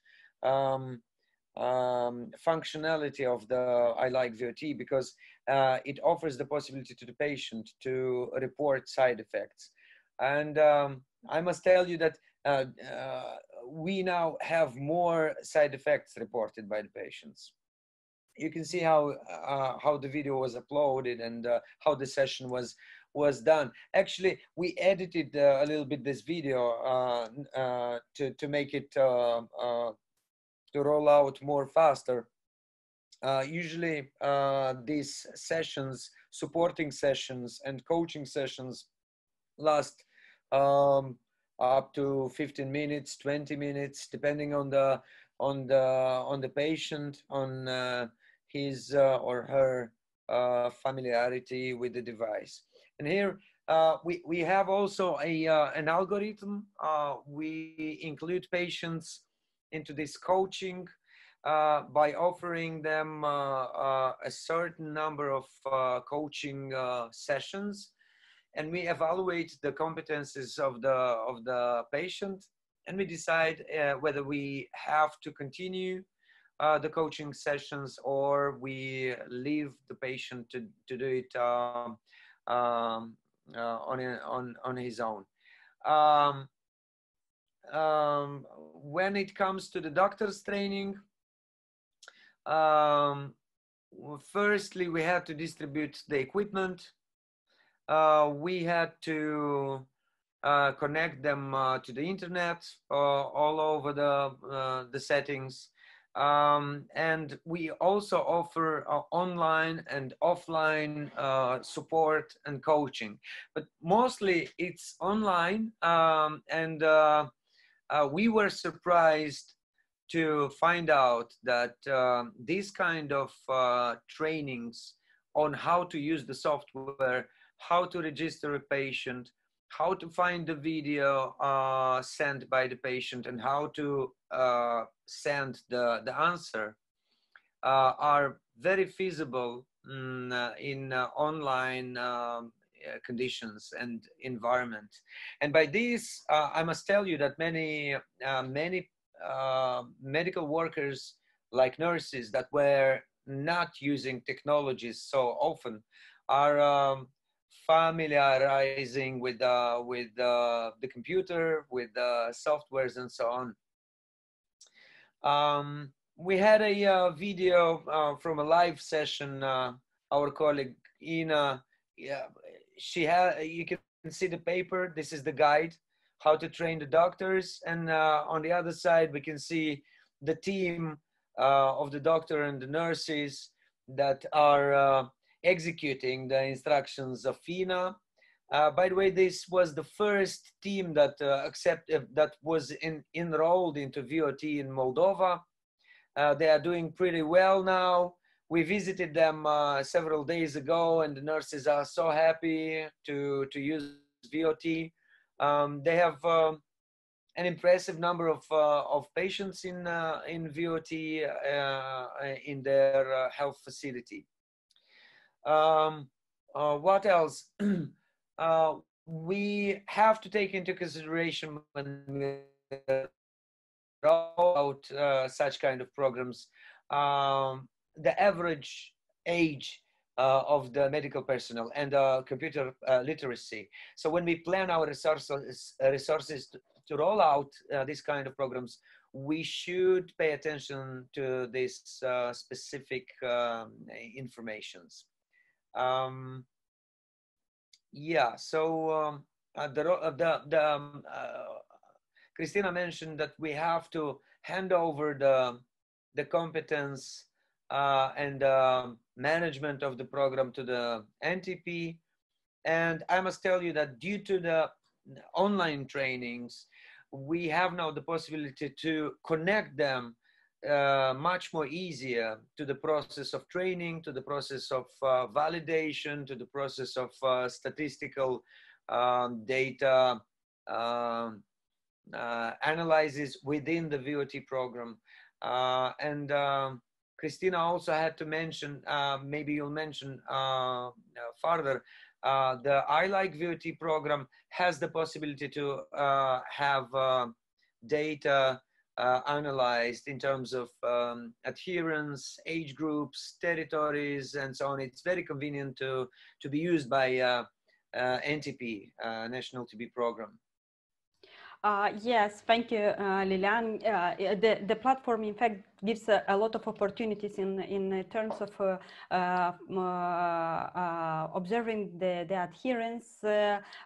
functionality of the I Like VOT, because it offers the possibility to the patient to report side effects. And I must tell you that we now have more side effects reported by the patients. You can see how the video was uploaded and how the session was done. Actually, we edited a little bit this video to make it to roll out more faster. Usually these sessions, supporting sessions and coaching sessions, last up to 15 minutes, 20 minutes, depending on the patient, on his or her familiarity with the device. And here we have also an algorithm. We include patients into this coaching by offering them a certain number of coaching sessions, and we evaluate the competences of the patient, and we decide whether we have to continue the coaching sessions or we leave the patient to do it on his own. When it comes to the doctor's training, firstly, we had to distribute the equipment. We had to connect them to the internet all over the settings. And we also offer online and offline support and coaching, but mostly it's online. And we were surprised to find out that these kind of trainings on how to use the software, how to register a patient, how to find the video sent by the patient, and how to send the answer are very feasible in online conditions and environment. And by this, I must tell you that many medical workers, like nurses, that were not using technologies so often, are familiarizing with the computer, with the softwares and so on. We had a video from a live session. Our colleague Ina, yeah, you can see the paper. This is the guide, how to train the doctors. And on the other side, we can see the team of the doctor and the nurses that are executing the instructions of Ina. By the way, this was the first team that that was enrolled into VOT in Moldova. They are doing pretty well now. We visited them several days ago, and the nurses are so happy to use VOT. They have an impressive number of patients in VOT in their health facility. What else? We have to take into consideration when we roll out such kind of programs, the average age of the medical personnel and computer literacy. So when we plan our resources to roll out these kind of programs, we should pay attention to these specific informations. Yeah, so Christina mentioned that we have to hand over the competence and management of the program to the NTP. And I must tell you that due to the online trainings, we have now the possibility to connect them much more easier to the process of training, to the process of validation, to the process of statistical data analysis within the VOT program. And Christina also had to mention, maybe you'll mention further, the I Like VOT program has the possibility to have data analyzed in terms of adherence, age groups, territories, and so on. It's very convenient to be used by NTP, National TB Program. Yes, thank you, Lilian. The platform, in fact, gives a lot of opportunities in terms of observing the adherence,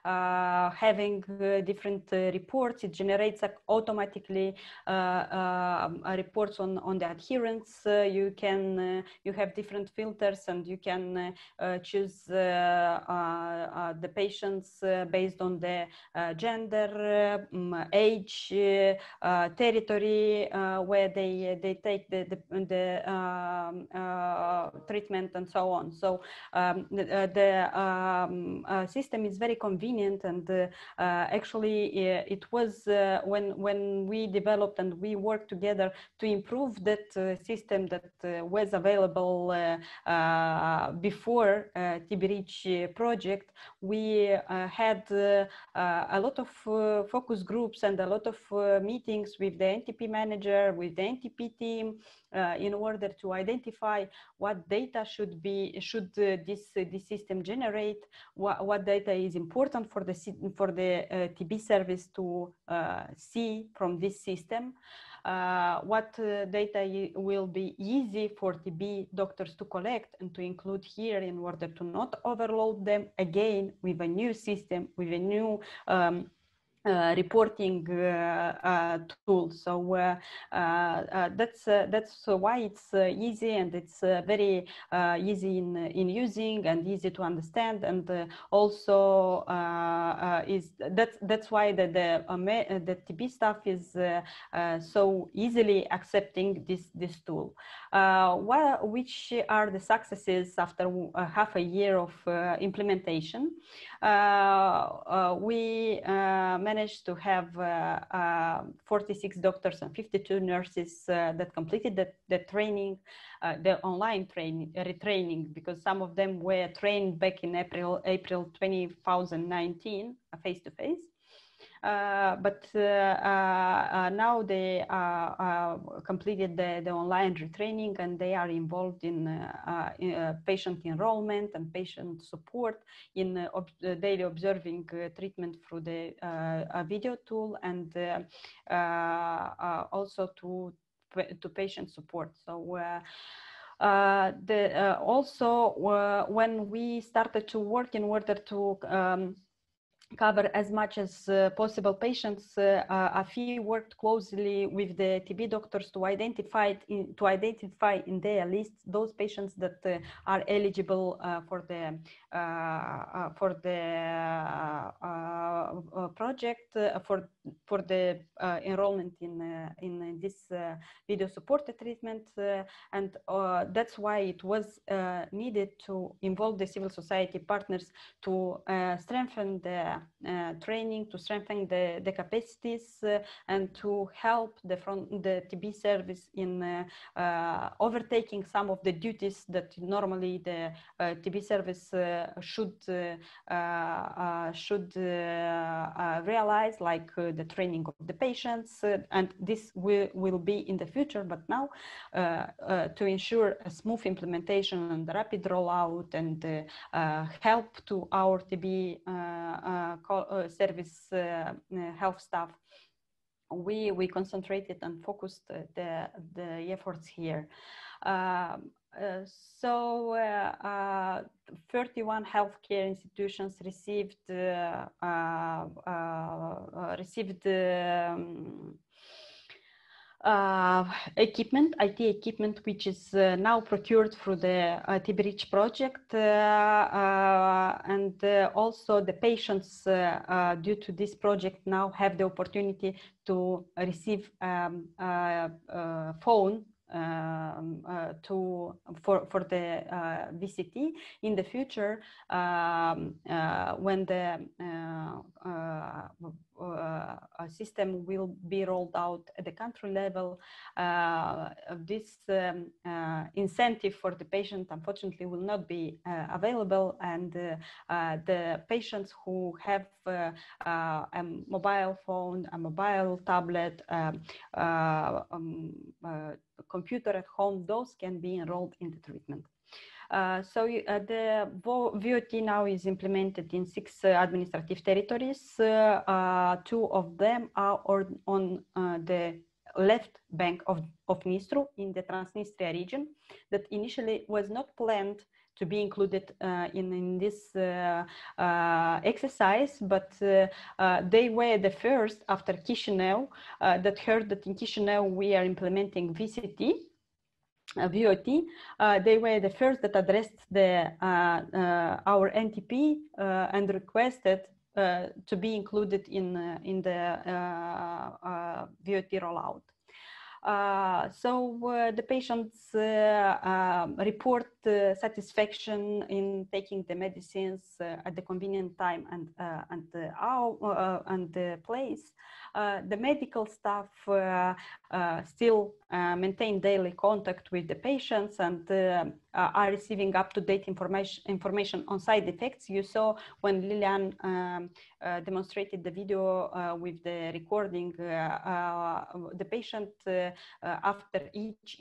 having different reports. It generates automatically reports on the adherence. You have different filters, and you can choose the patients based on the gender, age, territory, where they take the treatment and so on. So the system is very convenient, and actually it was when we developed and we worked together to improve that system that was available before TB Reach project. We had a lot of focus groups and a lot of meetings with the NTP manager, with the NTP team, in order to identify what data should this system generate, what data is important for the TB service to see from this system, what data will be easy for TB doctors to collect and to include here in order to not overload them again with a new system, with a new reporting tool. So that's why it's easy, and it's very easy in using and easy to understand, and also that's why the TB staff is so easily accepting this tool. Which are the successes after half a year of implementation? We managed to have 46 doctors and 52 nurses that completed the training, the online retraining, because some of them were trained back in April 2019, face-to-face. But now they completed the online retraining, and they are involved in patient enrollment and patient support in daily observing treatment through the video tool, and also to patient support. So also when we started to work in order to cover as much as possible patients, AFI worked closely with the TB doctors to identify in their list those patients that are eligible for the project for the enrollment in this video supported treatment, and that's why it was needed to involve the civil society partners to strengthen the training, to strengthen the capacities, and to help the TB service in overtaking some of the duties that normally the TB service should realize, like the training of the patients, and this will be in the future. But now, to ensure a smooth implementation and rapid rollout, and help to our TB service health staff, we concentrated and focused the efforts here. So 31 healthcare institutions received equipment, IT equipment, which is now procured through the TB Reach project, and also the patients due to this project now have the opportunity to receive phone for the VCT in the future, when the system will be rolled out at the country level. This incentive for the patient, unfortunately, will not be available, and the patients who have a mobile phone, a mobile tablet, computer at home, those can be enrolled in the treatment. So the VOT now is implemented in 6 administrative territories. 2 of them are on the left bank of Dnistru, in the Transnistria region, that initially was not planned to be included in this exercise, but they were the first after Chisinau that heard that in Chisinau we are implementing VCT. VOT, they were the first that addressed our NTP and requested to be included in the VOT rollout. So the patients report satisfaction in taking the medicines at the convenient time and the place. The medical staff still maintain daily contact with the patients and are receiving up-to-date information on side effects. You saw when Lilian demonstrated the video with the recording, the patient after each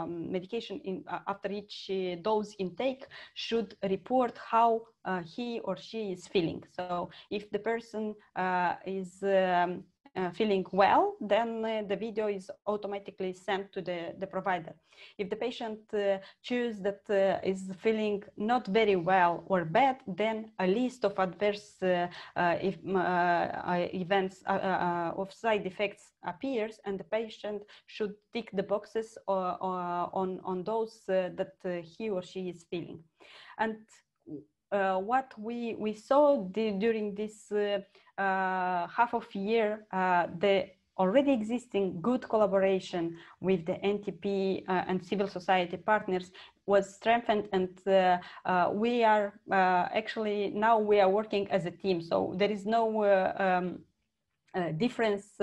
medication, after each dose intake, should report how he or she is feeling. So if the person is feeling well, then the video is automatically sent to the provider. If the patient chooses that is feeling not very well or bad, then a list of adverse events of side effects appears, and the patient should tick the boxes on those that he or she is feeling. And what we saw during this half of year, the already existing good collaboration with the NTP and civil society partners was strengthened, and we are actually now we are working as a team. So there is no difference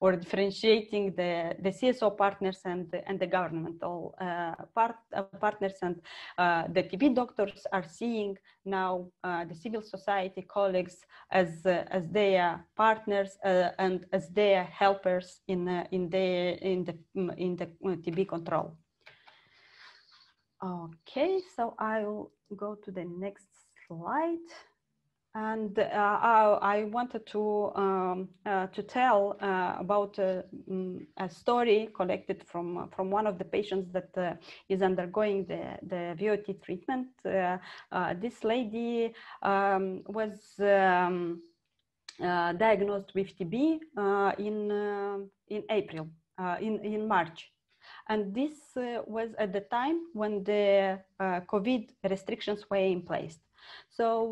or differentiating the CSO partners and the governmental partners, and the TB doctors are seeing now the civil society colleagues as their partners and as their helpers in the TB control. Okay, so I'll go to the next slide. And I wanted to tell about a story collected from one of the patients that is undergoing the VOT treatment. This lady was diagnosed with TB in April, in March. And this was at the time when the COVID restrictions were in place. So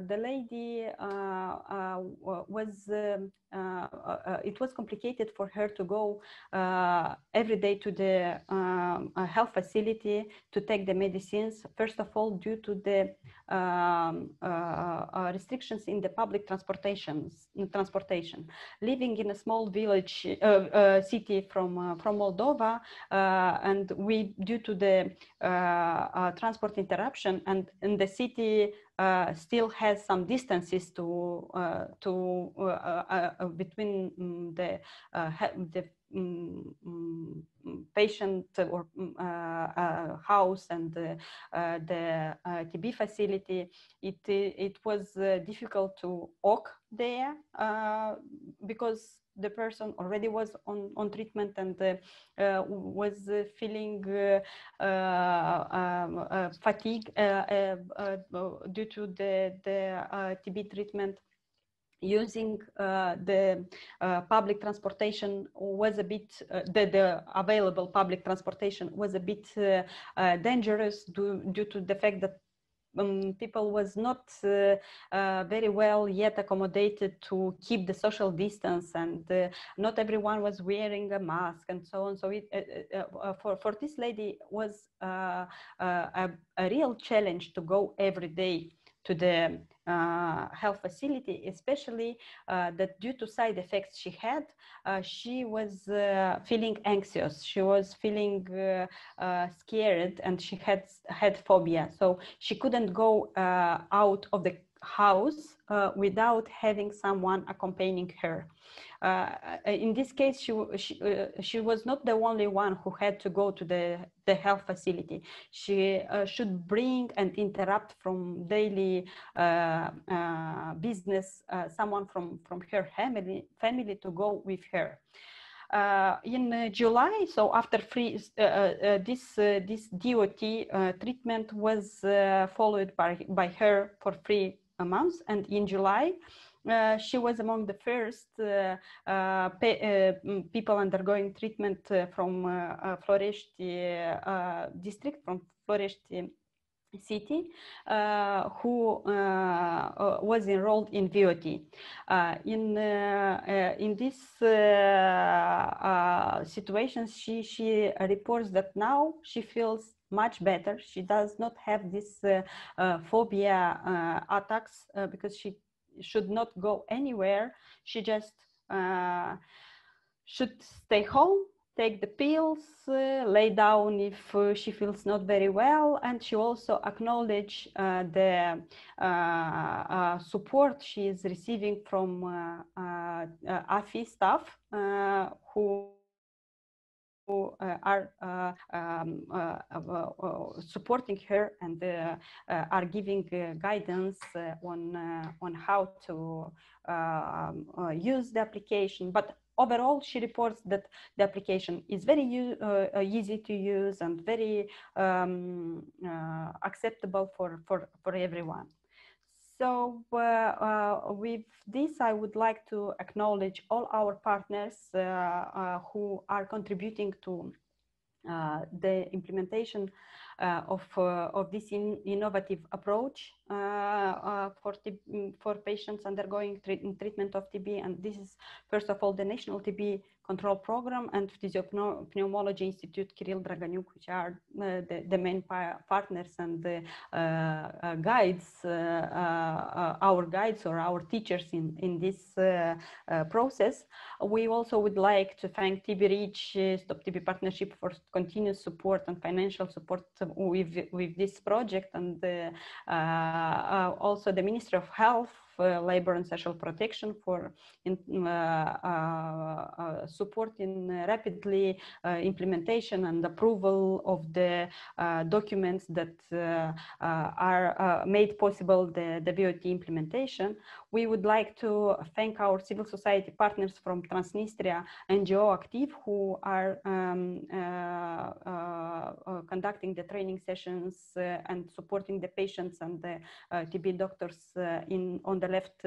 the lady it was complicated for her to go every day to the health facility to take the medicines. First of all, due to the restrictions in the public transportation. Living in a small village city from Moldova, and due to the transport interruption, and in the city still has some distances between the patient or house and the TB facility. It was difficult to walk there because the person already was on treatment and was feeling fatigue due to the TB treatment. Using the public transportation was a bit, the available public transportation was a bit dangerous due to the fact that people was not very well yet accommodated to keep the social distance, and not everyone was wearing a mask and so on. So for this lady was a real challenge to go every day to the health facility, especially that due to side effects she had, she was feeling anxious, she was feeling scared, and she had phobia. So she couldn't go out of the house without having someone accompanying her. In this case, she was not the only one who had to go to the health facility. She should bring and interrupt from daily business someone from her family to go with her. In July, so after this DOT treatment was followed by her for 3 months, and in July she was among the first people undergoing treatment from Florești district, from Florești city, who was enrolled in VOT. In this situation, she reports that now she feels much better. She does not have this phobia attacks because she should not go anywhere. She just should stay home, take the pills, lay down if she feels not very well, and she also acknowledged the support she is receiving from AFI staff who are supporting her and are giving guidance on how to use the application. But overall, she reports that the application is very easy to use and very acceptable for everyone. So with this, I would like to acknowledge all our partners who are contributing to the implementation of this innovative approach for patients undergoing treatment of TB. And this is, first of all, the National TB Control Program and Physiopneumology Institute Kirill Draganyuk, which are the main partners and the guides, our guides or our teachers in this process. We also would like to thank TB Reach, Stop TB Partnership for continuous support and financial support with this project, and also the Ministry of Health, Labor and Social Protection for support in rapidly implementation and approval of the documents that are made possible the VOT implementation. We would like to thank our civil society partners from Transnistria, NGO Active, who are conducting the training sessions and supporting the patients and the TB doctors on the left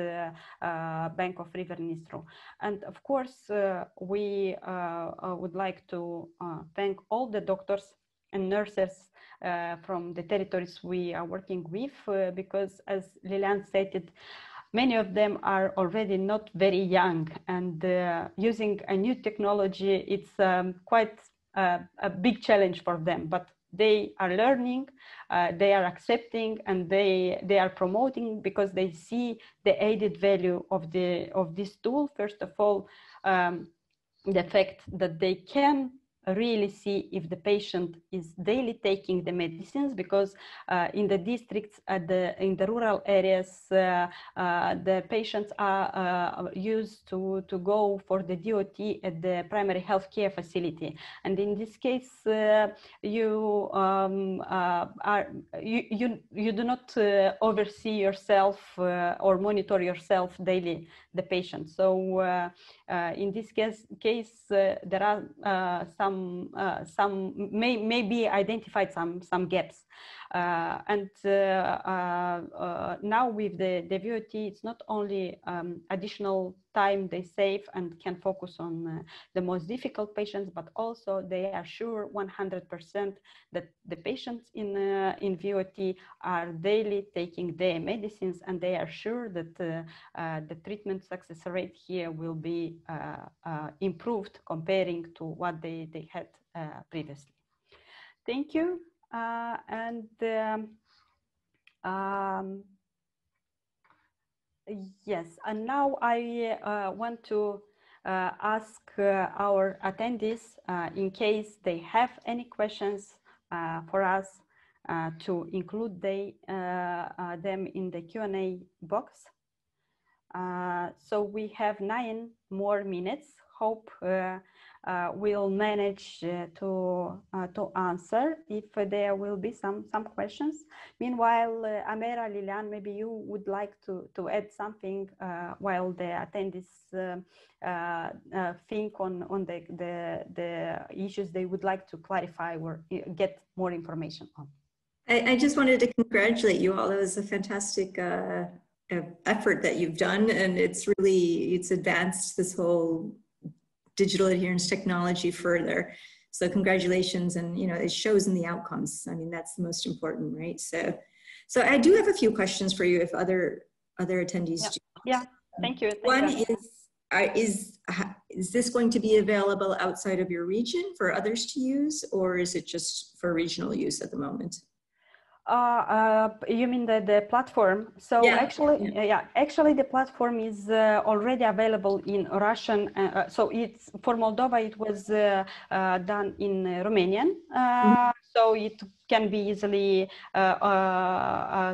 bank of River Nistru. And of course, we would like to thank all the doctors and nurses from the territories we are working with, because as Lilian stated, many of them are already not very young, and using a new technology, it's quite a big challenge for them, but they are learning, they are accepting, and they are promoting because they see the added value of this tool. First of all, the fact that they can really see if the patient is daily taking the medicines, because in the districts, in the rural areas, the patients are used to go for the DOT at the primary health care facility, and in this case, you do not oversee yourself or monitor yourself daily the patient. So in this case, there are some may be identified some gaps, and now with the VOT, it's not only additional time they save and can focus on the most difficult patients, but also they are sure 100% that the patients in VOT are daily taking their medicines, and they are sure that the treatment success rate here will be improved comparing to what they had previously. Thank you. Yes, and now I want to ask our attendees, in case they have any questions for us, to include them in the Q&A box. So we have 9 more minutes. Hope we'll manage to answer if there will be some questions. Meanwhile, Amera, Lilian, maybe you would like to add something while the attendees think on the issues they would like to clarify or get more information on. I just wanted to congratulate you all. It was a fantastic effort that you've done, and it's advanced this whole digital adherence technology further. So congratulations, and it shows in the outcomes. I mean, that's the most important, right? So I do have a few questions for you if other attendees do. Yeah, thank you. One is this going to be available outside of your region for others to use, or is it just for regional use at the moment? You mean the platform? So yeah. Actually the platform is already available in Russian. So it's for Moldova, it was done in Romanian. So it can be easily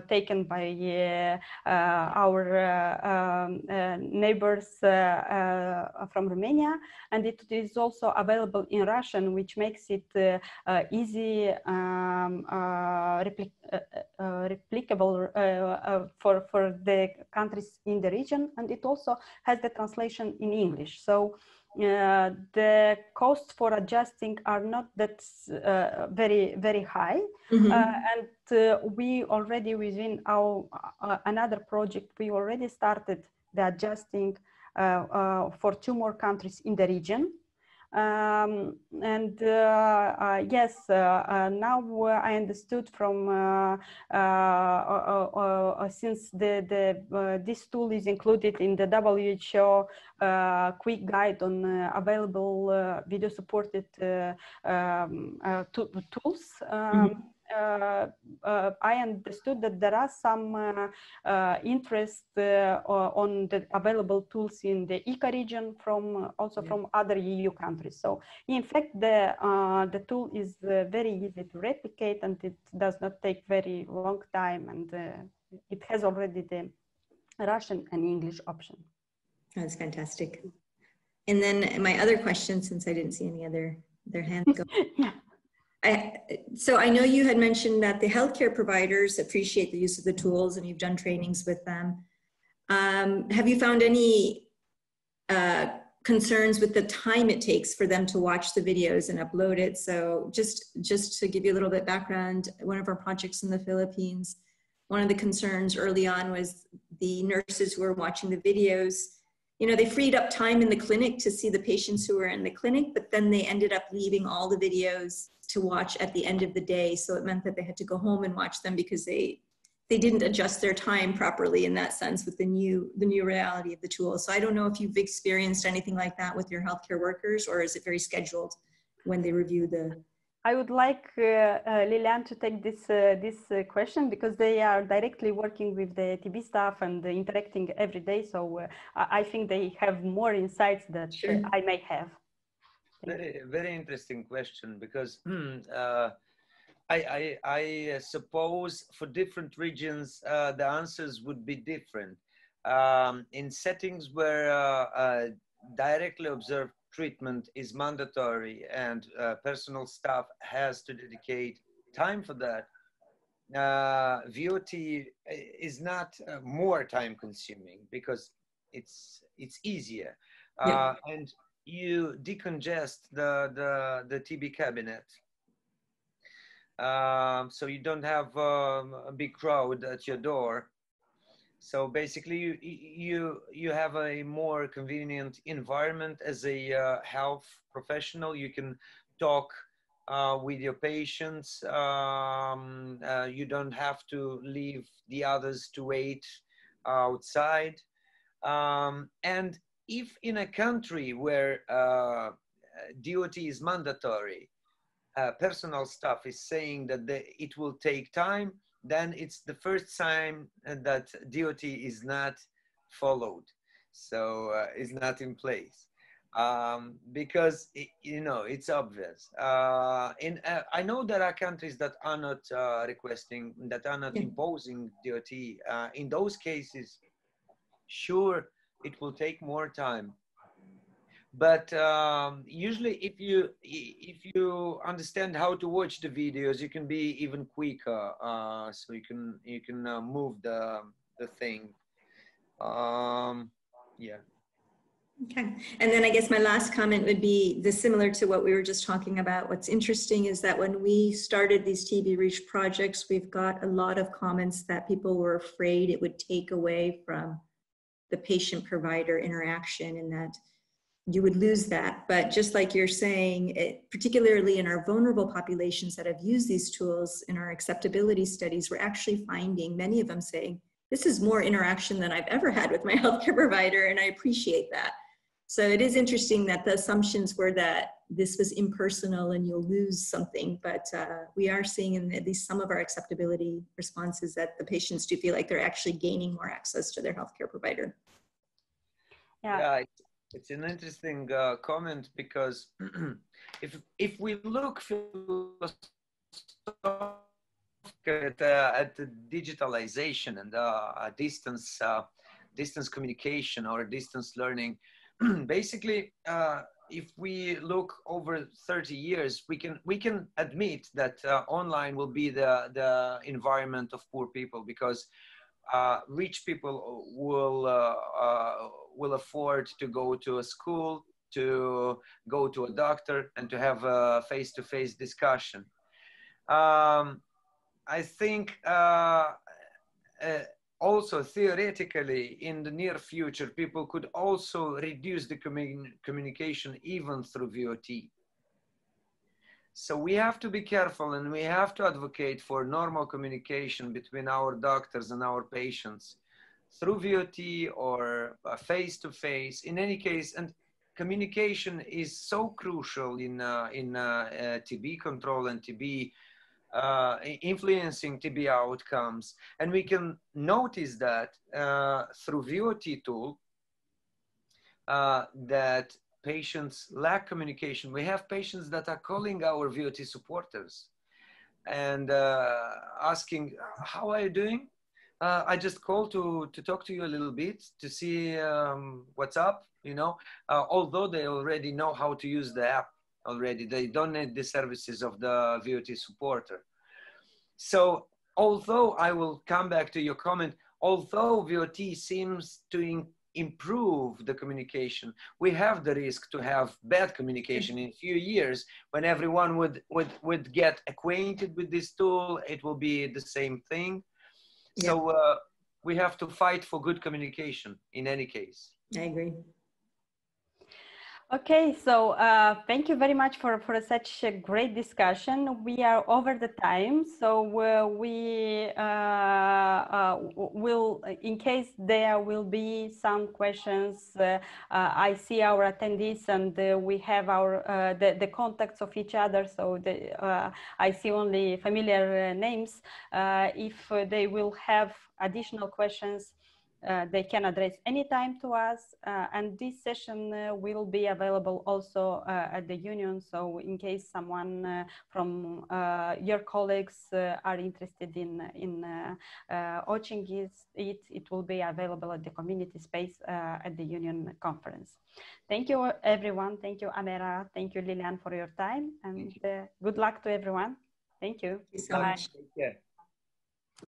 taken by our neighbors from Romania, and it is available available in Russian, which makes it easy replicable for the countries in the region, and it also has the translation in English. So the costs for adjusting are not that very high, and we already within our another project we already started the adjusting for 2 more countries in the region. Yes, now I understood from since this tool is included in the WHO quick guide on available video supported tools. I understood that there are some interest on the available tools in the ICA region from also from other EU countries. So in fact, the tool is very easy to replicate, and it does not take very long time, and it has already the Russian and English option. That's fantastic. And then my other question, since I didn't see any other hands go. Yeah. So I know you had mentioned that the healthcare providers appreciate the use of the tools and you've done trainings with them. Have you found any concerns with the time it takes for them to watch the videos and upload it? So just to give you a little bit background, one of our projects in the Philippines, one of the concerns early on was the nurses who were watching the videos. You know, they freed up time in the clinic to see the patients who were in the clinic, but then they ended up leaving all the videos to watch at the end of the day. So it meant that they had to go home and watch them because they didn't adjust their time properly in that sense with the new reality of the tool. So I don't know if you've experienced anything like that with your healthcare workers, or is it very scheduled when they review the... I would like Lilian to take this question, because they are directly working with the TB staff and interacting every day. So I think they have more insights that Sure. I may have. Very interesting question, because I suppose for different regions, the answers would be different. In settings where directly observed treatment is mandatory and personal staff has to dedicate time for that, VOT is not more time consuming because it's easier. Yeah. And you decongest the TB cabinet. So you don't have a big crowd at your door. So basically you have a more convenient environment as a health professional. You can talk with your patients. You don't have to leave the others to wait outside. And if in a country where DOT is mandatory, personal staff is saying that it will take time, then it's the first sign that DOT is not followed, so is not in place, because it's obvious. I know there are countries that are not requesting, that are not imposing DOT. In those cases, sure, it will take more time. But usually if you understand how to watch the videos, you can be even quicker. So you can move the thing. Yeah. Okay. And then I guess my last comment would be similar to what we were just talking about. What's interesting is that when we started these TB Reach projects, we've got a lot of comments that people were afraid it would take away from the patient-provider interaction, and that you would lose that. But just like you're saying, particularly in our vulnerable populations that have used these tools in our acceptability studies, we're actually finding many of them saying, this is more interaction than I've ever had with my healthcare provider, and I appreciate that. So it is interesting that the assumptions were that this was impersonal and you'll lose something, but we are seeing in at least some of our acceptability responses that the patients do feel like they're actually gaining more access to their healthcare provider. Yeah, it's an interesting comment, because if we look at the digitalization and distance communication or distance learning, basically, if we look over 30 years, we can admit that online will be the environment of poor people, because rich people will afford to go to a school, to go to a doctor, and to have a face-to-face discussion. I think also theoretically in the near future, people could also reduce the communication even through VOT. So we have to be careful, and we have to advocate for normal communication between our doctors and our patients through VOT or face-to-face, in any case. And communication is so crucial in TB control and TB influencing TB outcomes. And we can notice that through VOT tool, that patients lack communication. We have patients that are calling our VOT supporters and asking, how are you doing? I just called to talk to you a little bit to see what's up, you know, although they already know how to use the app already. They don't need the services of the VOT supporter. So although I will come back to your comment, although VOT seems to improve the communication, we have the risk to have bad communication in a few years when everyone would get acquainted with this tool. It will be the same thing. Yeah. So we have to fight for good communication in any case. I agree. Okay, so thank you very much for such a great discussion. We are over the time, so we will, in case there will be some questions, I see our attendees and we have our the contacts of each other, so I see only familiar names. If they will have additional questions, they can address anytime to us, and this session will be available also at the union. So in case someone from your colleagues are interested in watching it will be available at the community space at the union conference. Thank you, everyone. Thank you, Amera. Thank you, Lilian, for your time, and good luck to everyone. Thank you. Thank you so much. Take care.